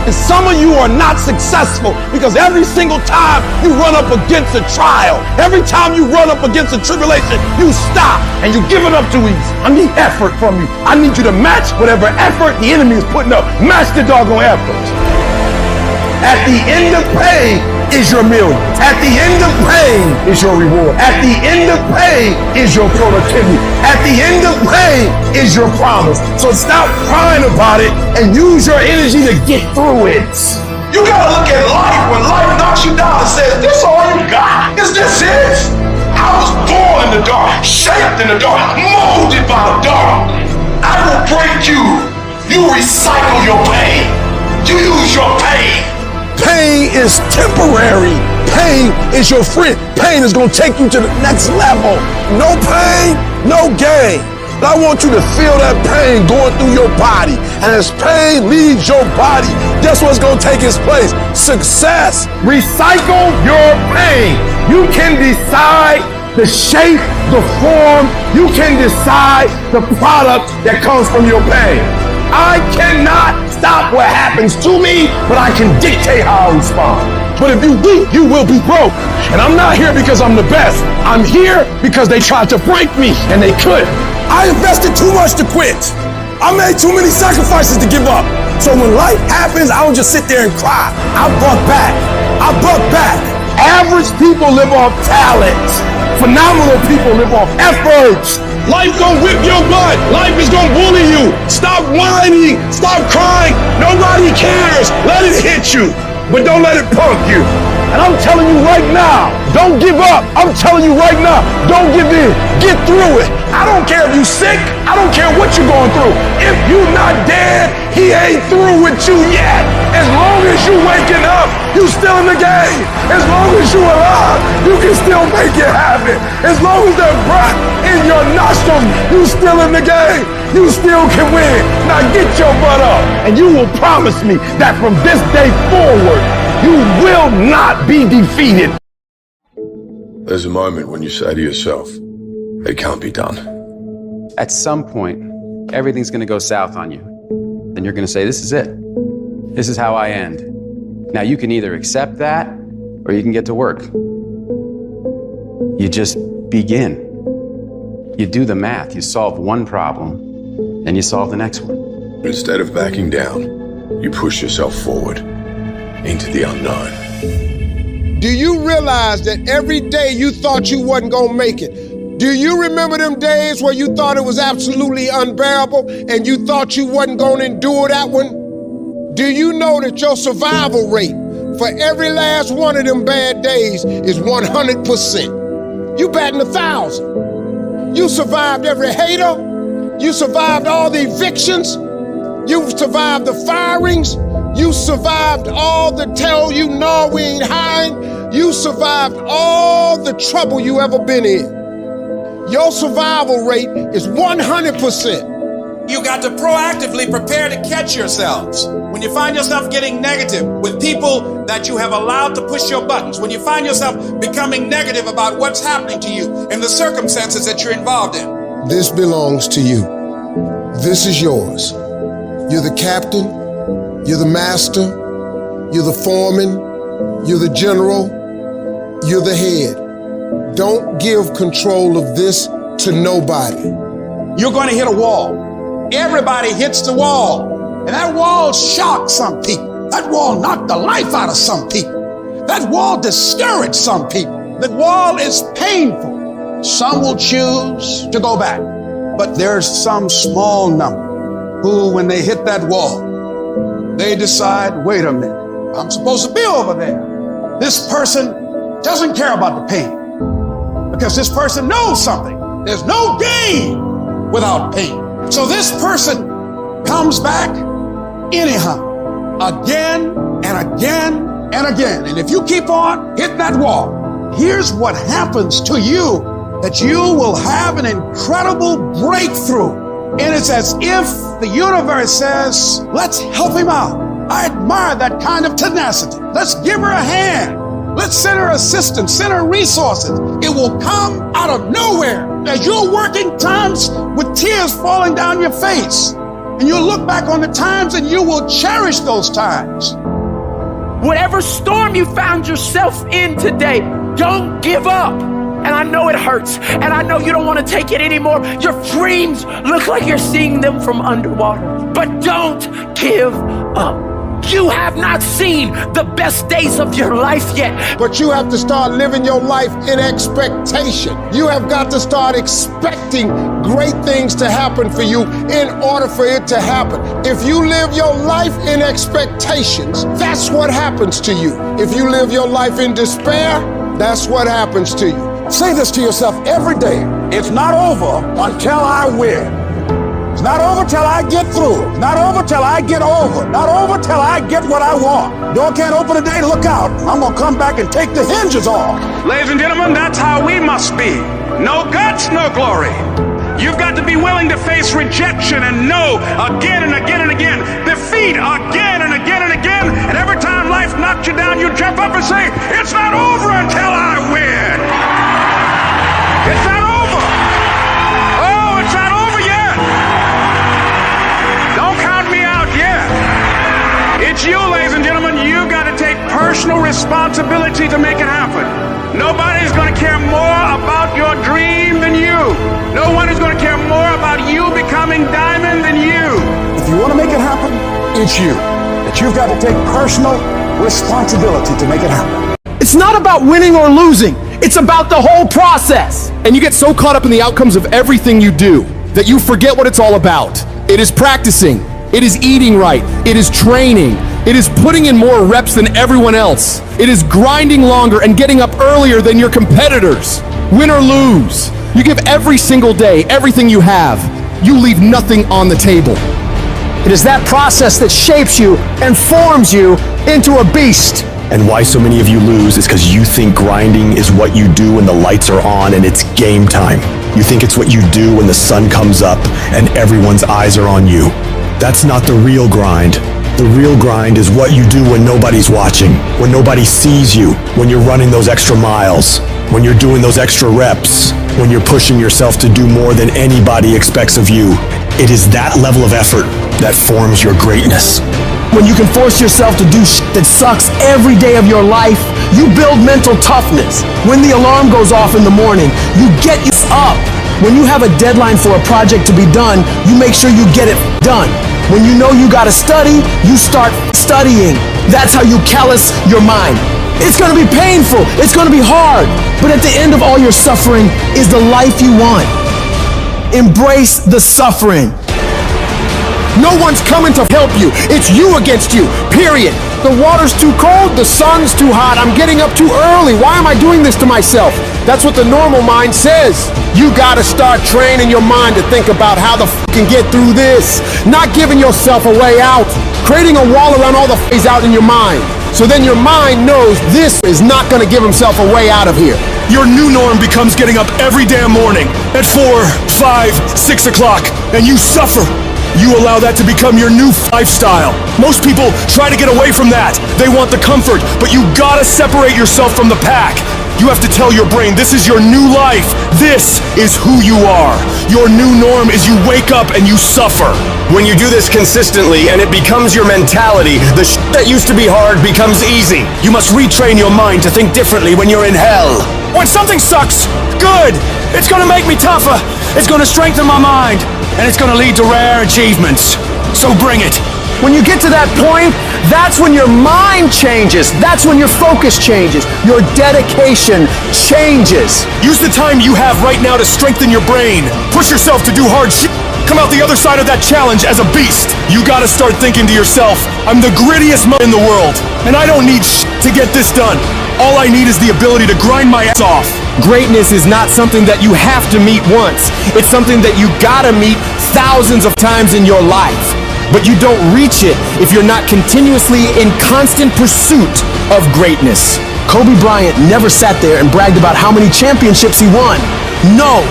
And some of you are not successful because every single time you run up against a trial, every time you run up against a tribulation, you stop and you give it up too easy. I need effort from you. I need you to match whatever effort the enemy is putting up. Match the doggone effort. At the end of pain is your million. At the end of pain is your reward. At the end of pain is your productivity. At the end of pain is your promise. So stop crying about it and use your energy to get through it. You gotta look at life when life knocks you down and says, this all you got? Is this it? I was born in the dark, shaped in the dark, molded by the dark. I will break you. You recycle your pain. You use your pain. Pain is temporary. Pain is your friend. Pain is gonna take you to the next level. No pain, no gain. But I want you to feel that pain going through your body. And as pain leaves your body, guess what's gonna take its place? Success. Recycle your pain. You can decide the shape, the form. You can decide the product that comes from your pain. I cannot stop what happens to me, but I can dictate how I respond. But if you weak, you will be broke. And I'm not here because I'm the best. I'm here because they tried to break me, and they couldn't. I invested too much to quit. I made too many sacrifices to give up. So when life happens, I don't just sit there and cry. I buck back. Average people live off talent. Phenomenal people live off efforts. Life gonna whip your butt. Life is gonna bully you. Stop whining. Stop crying. Nobody cares. Let it hit you, but don't let it punk you. And I'm telling you right now, don't give up. I'm telling you right now, don't give in. Get through it. I don't care if you're sick. I don't care what you're going through. If you're not dead, he ain't through with you yet. As long as you waking up, you still in the game. As long as you alive, you can still make it happen. As long as there's breath in your nostrils, you still in the game. You still can win. Now get your butt up, and you will promise me that from this day forward, you will not be defeated. There's a moment when you say to yourself, it can't be done. At some point, everything's going to go south on you. And you're going to say, this is it. This is how I end. Now, you can either accept that or you can get to work. You just begin. You do the math. You solve one problem, then you solve the next one. Instead of backing down, you push yourself forward into the unknown. Do you realize that every day you thought you wasn't gonna make it? Do you remember them days where you thought it was absolutely unbearable and you thought you wasn't gonna endure that one? Do you know that your survival rate for every last one of them bad days is 100%? You batting 1,000. You survived every hater. You survived all the evictions. You survived the firings. You survived all the tell you no, we ain't hiring. You survived all the trouble you ever been in. Your survival rate is 100%. You got to proactively prepare to catch yourselves. When you find yourself getting negative with people that you have allowed to push your buttons, when you find yourself becoming negative about what's happening to you and the circumstances that you're involved in. This belongs to you. This is yours. You're the captain, you're the master, you're the foreman, you're the general, you're the head. Don't give control of this to nobody. You're going to hit a wall. Everybody hits the wall. And that wall shocked some people. That wall knocked the life out of some people. That wall discouraged some people. That wall is painful. Some will choose to go back. But there's some small number who, when they hit that wall, they decide, wait a minute, I'm supposed to be over there. This person doesn't care about the pain because this person knows something. There's no gain without pain. So this person comes back anyhow, again and again and again. And if you keep on hitting that wall, here's what happens to you, that you will have an incredible breakthrough. And it's as if the universe says, let's help him out. I admire that kind of tenacity. Let's give her a hand. Let's send her assistance, send her resources. It will come out of nowhere. As you're working times with tears falling down your face, and you'll look back on the times and you will cherish those times. Whatever storm you found yourself in today, don't give up. And I know it hurts, and I know you don't want to take it anymore. Your dreams look like you're seeing them from underwater, but don't give up. You have not seen the best days of your life yet. But you have to start living your life in expectation. You have got to start expecting great things to happen for you in order for it to happen. If you live your life in expectations, that's what happens to you. If you live your life in despair, that's what happens to you. Say this to yourself every day. It's not over until I win. It's not over till I get through. It's not over till I get over. Not over till I get what I want. Door can't open today, look out. I'm gonna come back and take the hinges off. Ladies and gentlemen, that's how we must be. No guts, no glory. You've got to be willing to face rejection and no again and again and again. Defeat again and again and again. And every time life knocks you down, you jump up and say, it's not over until I win. It's not over. Oh, it's not over yet. Don't count It's you, ladies and gentlemen. You got to take personal responsibility to make it happen. Nobody's going to care more about your dream than you. No one is going to care more about you becoming diamond than you. If you want to make it happen, it's you. But you've got to take personal responsibility to make it happen. It's not about winning or losing. It's about the whole process. And you get so caught up in the outcomes of everything you do that you forget what it's all about. It is practicing. It is eating right. It is training. It is putting in more reps than everyone else. It is grinding longer and getting up earlier than your competitors. Win or lose, you give every single day everything you have. You leave nothing on the table. It is that process that shapes you and forms you into a beast. And why so many of you lose is because you think grinding is what you do when the lights are on and it's game time. You think it's what you do when the sun comes up and everyone's eyes are on you. That's not the real grind. The real grind is what you do when nobody's watching, when nobody sees you, when you're running those extra miles, when you're doing those extra reps, when you're pushing yourself to do more than anybody expects of you. It is that level of effort that forms your greatness. When you can force yourself to do shit that sucks every day of your life, you build mental toughness. When the alarm goes off in the morning, you get up. When you have a deadline for a project to be done, you make sure you get it done. When you know you gotta study, you start studying. That's how you callous your mind. It's gonna be painful, it's gonna be hard, but at the end of all your suffering is the life you want. Embrace the suffering. No one's coming to help you. It's you against you, period. The water's too cold, the sun's too hot, I'm getting up too early. Why am I doing this to myself? That's what the normal mind says. You gotta start training your mind to think about how the can get through this. Not giving yourself a way out. Creating a wall around all the ways out in your mind. So then your mind knows this is not gonna give himself a way out of here. Your new norm becomes getting up every damn morning at 4, 5, 6 o'clock, and you suffer. You allow that to become your new lifestyle. Most people try to get away from that. They want the comfort, but you gotta separate yourself from the pack. You have to tell your brain, this is your new life. This is who you are. Your new norm is you wake up and you suffer. When you do this consistently and it becomes your mentality, the shit that used to be hard becomes easy. You must retrain your mind to think differently when you're in hell. When something sucks, good. It's gonna make me tougher. It's gonna strengthen my mind. And it's gonna lead to rare achievements. So bring it. When you get to that point, that's when your mind changes. That's when your focus changes. Your dedication changes. Use the time you have right now to strengthen your brain. Push yourself to do hard shit. Come out the other side of that challenge as a beast. You gotta start thinking to yourself, I'm the grittiest in the world, and I don't need shit to get this done. All I need is the ability to grind my ass off. Greatness is not something that you have to meet once. It's something that you gotta meet thousands of times in your life. But you don't reach it if you're not continuously in constant pursuit of greatness. Kobe Bryant never sat there and bragged about how many championships he won. No,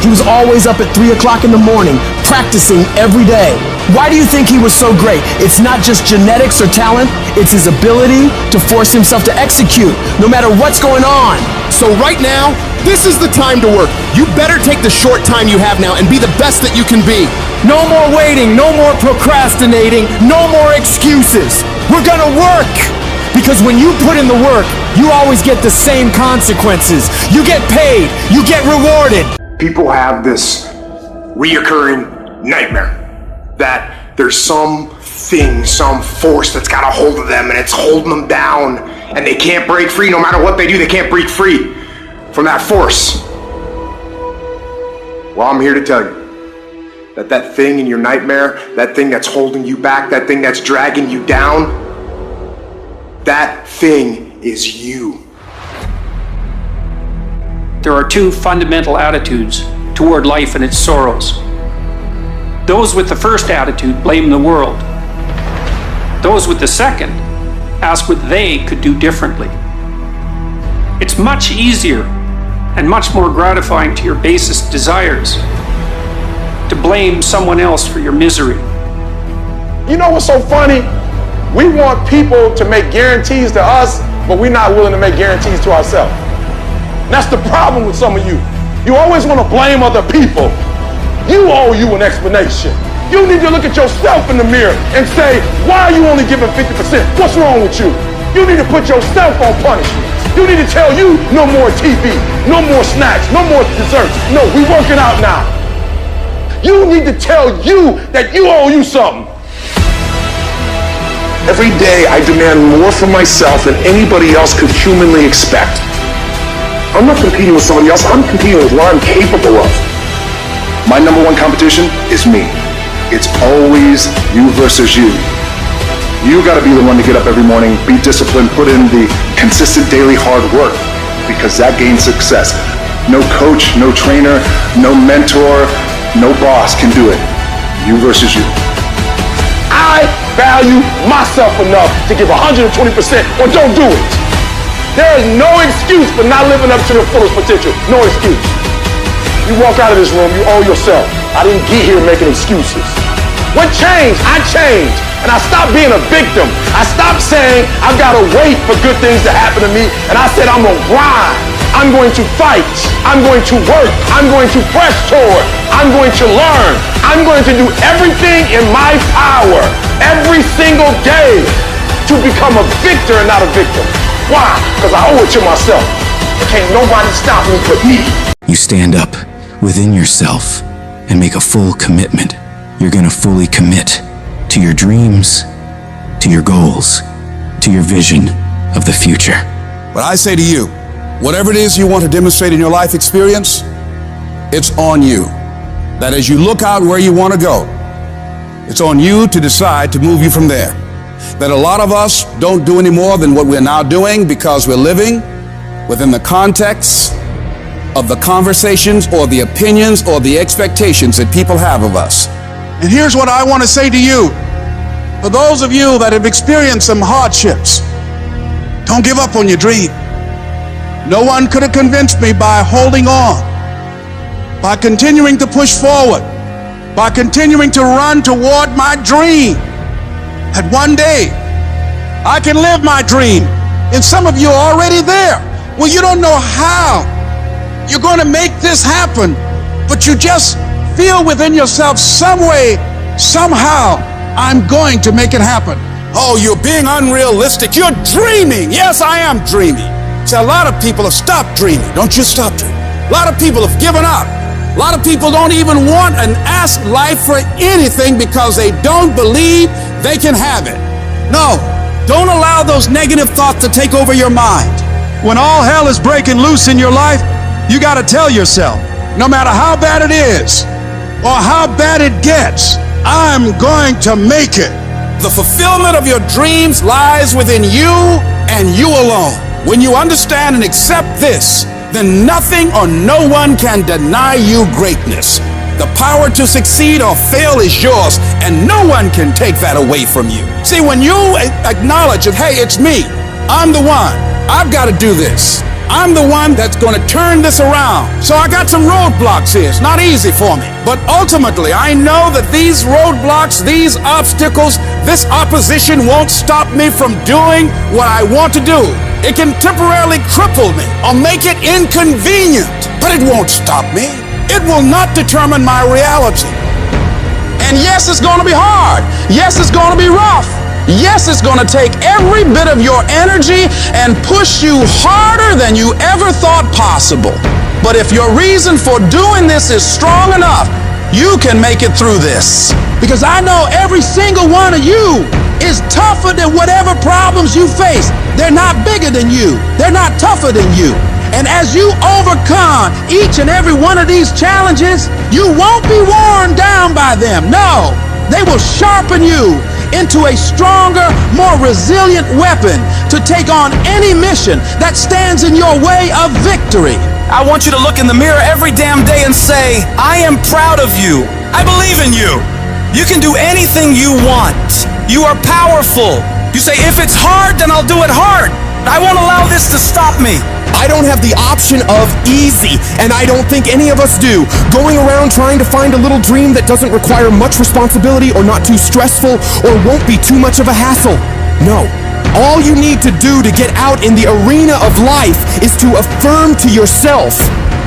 he was always up at 3 o'clock in the morning, practicing every day. Why do you think he was so great? It's not just genetics or talent, it's his ability to force himself to execute, no matter what's going on. So right now, this is the time to work. You better take the short time you have now and be the best that you can be. No more waiting, no more procrastinating, no more excuses. We're gonna work. Because when you put in the work, you always get the same consequences. You get paid, you get rewarded. People have this reoccurring nightmare that there's something, some force that's got a hold of them and it's holding them down and they can't break free. No matter what they do, they can't break free from that force. Well, I'm here to tell you that thing in your nightmare, that thing that's holding you back, that thing that's dragging you down, that thing is you. There are two fundamental attitudes toward life and its sorrows. Those with the first attitude blame the world. Those with the second ask what they could do differently. It's much easier and much more gratifying to your basest desires to blame someone else for your misery. You know what's so funny? We want people to make guarantees to us, but we're not willing to make guarantees to ourselves. And that's the problem with some of you. You always want to blame other people. You owe you an explanation. You need to look at yourself in the mirror and say, why are you only giving 50%? What's wrong with you? You need to put yourself on punishment. You need to tell you no more TV, no more snacks, no more desserts. No, we working out now. You need to tell you that you owe you something. Every day I demand more from myself than anybody else could humanly expect. I'm not competing with somebody else, I'm competing with what I'm capable of. My number one competition is me. It's always you versus you. You gotta be the one to get up every morning, be disciplined, put in the consistent daily hard work, because that gains success. No coach, no trainer, no mentor, no boss can do it. You versus you. I value myself enough to give 120% or don't do it. There is no excuse for not living up to the fullest potential. No excuse. You walk out of this room, you owe yourself. I didn't get here making excuses. What changed? I changed. And I stopped being a victim. I stopped saying I've got to wait for good things to happen to me. And I said I'm going to grind. I'm going to fight. I'm going to work. I'm going to press toward. I'm going to learn. I'm going to do everything in my power every single day to become a victor and not a victim. Why? Because I owe it to myself. Can't nobody stop me but me. You stand up within yourself and make a full commitment. You're going to fully commit to your dreams, to your goals, to your vision of the future. But I say to you, whatever it is you want to demonstrate in your life experience, it's on you. That as you look out where you want to go, it's on you to decide to move you from there. That a lot of us don't do any more than what we're now doing because we're living within the context of the conversations or the opinions or the expectations that people have of us. And here's what I want to say to you. For those of you that have experienced some hardships, don't give up on your dream. No one could have convinced me by holding on, by continuing to push forward, by continuing to run toward my dream, that one day I can live my dream. And some of you are already there. Well, you don't know how you're going to make this happen, but you just feel within yourself some way, somehow, I'm going to make it happen. Oh, you're being unrealistic. You're dreaming. Yes, I am dreaming. See, a lot of people have stopped dreaming. Don't you stop dreaming. A lot of people have given up. A lot of people don't even want and ask life for anything because they don't believe they can have it. No, don't allow those negative thoughts to take over your mind. When all hell is breaking loose in your life, you got to tell yourself, no matter how bad it is or how bad it gets, I'm going to make it. The fulfillment of your dreams lies within you and you alone. When you understand and accept this, then nothing or no one can deny you greatness. The power to succeed or fail is yours, and no one can take that away from you. See, when you acknowledge that, hey, it's me, I'm the one, I've got to do this. I'm the one that's going to turn this around. So I got some roadblocks here. It's not easy for me. But ultimately, I know that these roadblocks, these obstacles, this opposition won't stop me from doing what I want to do. It can temporarily cripple me or make it inconvenient, but it won't stop me. It will not determine my reality. And yes, it's going to be hard. Yes, it's going to be rough. Yes, it's going to take every bit of your energy and push you harder than you ever thought possible. But if your reason for doing this is strong enough, you can make it through this. Because I know every single one of you is tougher than whatever problems you face. They're not bigger than you. They're not tougher than you. And as you overcome each and every one of these challenges, you won't be worn down by them. No, they will sharpen you into a stronger, more resilient weapon to take on any mission that stands in your way of victory. I want you to look in the mirror every damn day and say, I am proud of you. I believe in you. You can do anything you want. You are powerful. You say, if it's hard, then I'll do it hard. I won't allow this to stop me. I don't have the option of easy, and I don't think any of us do. Going around trying to find a little dream that doesn't require much responsibility or not too stressful or won't be too much of a hassle. No. All you need to do to get out in the arena of life is to affirm to yourself,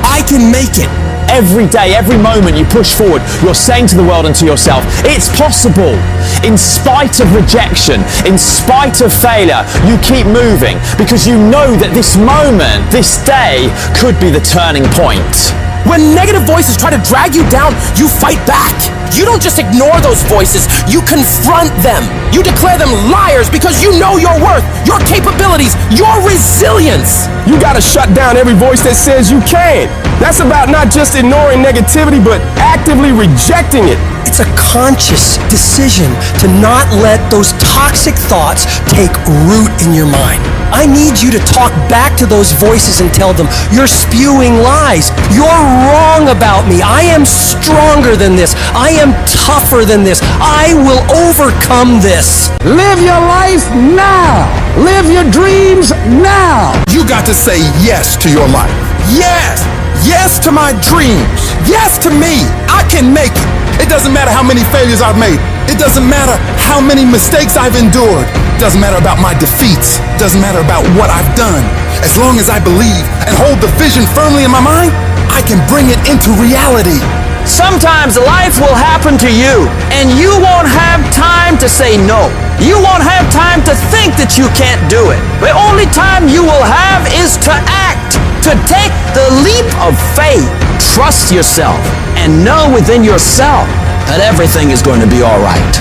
I can make it. Every day, every moment you push forward, you're saying to the world and to yourself, it's possible. In spite of rejection, in spite of failure, you keep moving because you know that this moment, this day, could be the turning point. When negative voices try to drag you down, you fight back. You don't just ignore those voices, you confront them. You declare them liars because you know your worth, your capabilities, your resilience. You gotta shut down every voice that says you can't. That's about not just ignoring negativity, but actively rejecting it. It's a conscious decision to not let those toxic thoughts take root in your mind. I need you to talk back to those voices and tell them, you're spewing lies. You're wrong about me. I am stronger than this. I am tougher than this. I will overcome this. Live your life now. Live your dreams now. You got to say yes to your life. Yes. Yes to my dreams. Yes to me. I can make it. It doesn't matter how many failures I've made. It doesn't matter how many mistakes I've endured. It doesn't matter about my defeats. It doesn't matter about what I've done. As long as I believe and hold the vision firmly in my mind, I can bring it into reality. Sometimes life will happen to you, and you won't have time to say no. You won't have time to think that you can't do it. The only time you will have is to act, to take the leap of faith. Trust yourself and know within yourself that everything is going to be all right.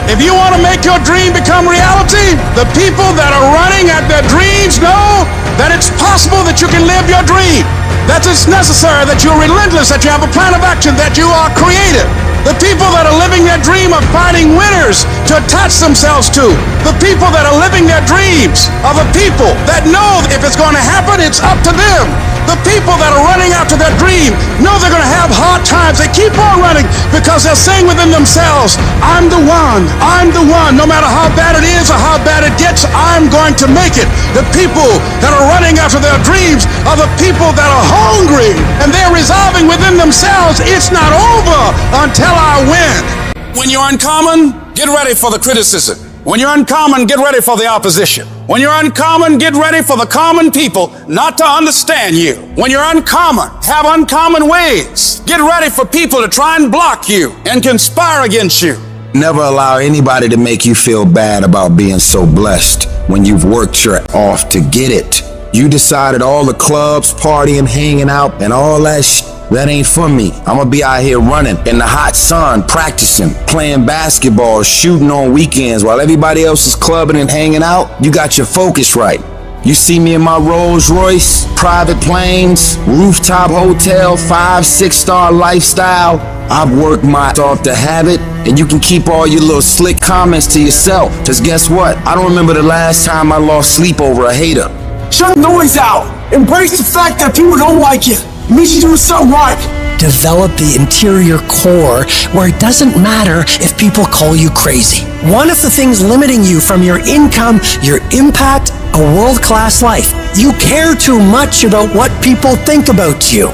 If you want to make your dream become reality, the people that are running at their dreams know that it's possible that you can live your dream. That it's necessary, that you're relentless, that you have a plan of action, that you are creative. The people that are living their dream are finding winners to attach themselves to. The people that are living their dreams are the people that know if it's going to happen, it's up to them. The people that are running after their dream know they're going to have hard times. They keep on running because they're saying within themselves, I'm the one. I'm the one. No matter how bad it is or how bad it gets, I'm going to make it. The people that are running after their dreams are the people that are hungry and they're resolving within themselves, it's not over until I win. When you're uncommon, get ready for the criticism. When you're uncommon, get ready for the opposition. When you're uncommon, get ready for the common people not to understand you. When you're uncommon, have uncommon ways. Get ready for people to try and block you and conspire against you. Never allow anybody to make you feel bad about being so blessed when you've worked your off to get it. You decided all the clubs, partying, hanging out, and all that that ain't for me. I'm gonna be out here running in the hot sun, practicing, playing basketball, shooting on weekends while everybody else is clubbing and hanging out. You got your focus right. You see me in my Rolls Royce, private planes, rooftop hotel, 5-6-star lifestyle. I've worked my off to have it, and you can keep all your little slick comments to yourself. Cause guess what? I don't remember the last time I lost sleep over a hater. Shut the noise out. Embrace the fact that people don't like you. It means you're doing something right. Develop the interior core where it doesn't matter if people call you crazy. One of the things limiting you from your income, your impact, a world-class life, you care too much about what people think about you.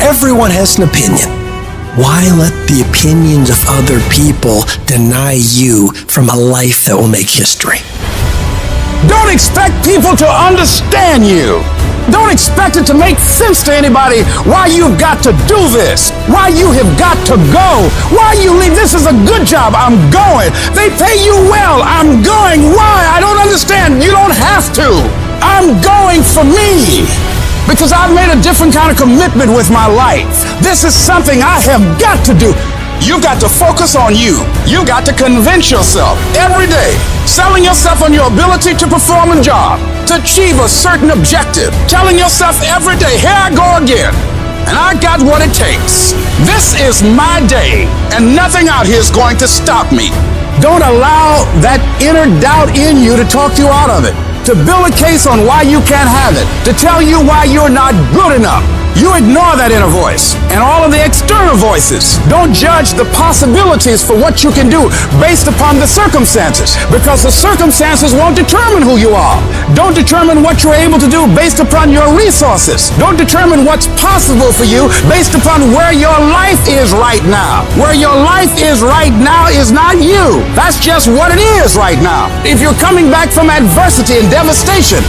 Everyone has an opinion. Why let the opinions of other people deny you from a life that will make history? Don't expect people to understand you. Don't expect it to make sense to anybody why you've got to do this, why you have got to go, why you leave. This is a good job. I'm going. They pay you well. I'm going. Why? I don't understand. You don't have to. I'm going for me because I've made a different kind of commitment with my life. This is something I have got to do. You've got to focus on you. You got to convince yourself every day, selling yourself on your ability to perform a job, to achieve a certain objective, telling yourself every day, here I go again, and I got what it takes. This is my day, and nothing out here is going to stop me. Don't allow that inner doubt in you to talk you out of it, to build a case on why you can't have it, to tell you why you're not good enough. You ignore that inner voice and all of the external voices. Don't judge the possibilities for what you can do based upon the circumstances, because the circumstances won't determine who you are. Don't determine what you're able to do based upon your resources. Don't determine what's possible for you based upon where your life is right now. Where your life is right now is not you. That's just what it is right now. If you're coming back from adversity and devastation,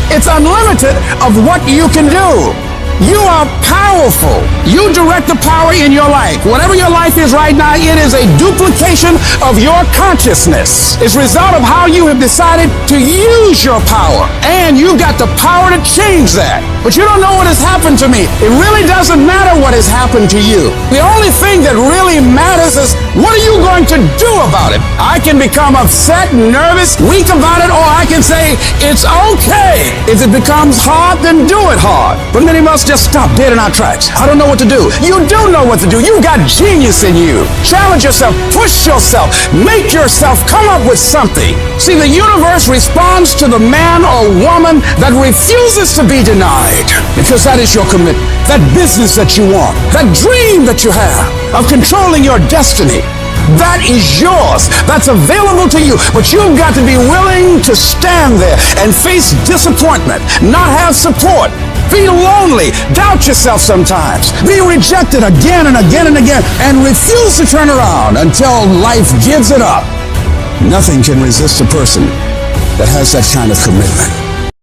it's unlimited of what you can do. You are powerful. You direct the power in your life. Whatever your life is right now, it is a duplication of your consciousness. It's a result of how you have decided to use your power. And you've got the power to change that. But you don't know what has happened to me. It really doesn't matter what has happened to you. The only thing that really matters is what are you going to do about it? I can become upset, nervous, weak about it, or I can say it's okay. If it becomes hard, then do it hard. But many of us just stop dead in our tracks. I don't know what to do. You do know what to do. You've got genius in you. Challenge yourself, push yourself, make yourself come up with something. See, the universe responds to the man or woman that refuses to be denied, because that is your commitment, that business that you want, that dream that you have of controlling your destiny. That is yours. That's available to you. But you've got to be willing to stand there and face disappointment, not have support, feel lonely, doubt yourself sometimes, be rejected again and again and again, and refuse to turn around until life gives it up. Nothing can resist a person that has that kind of commitment.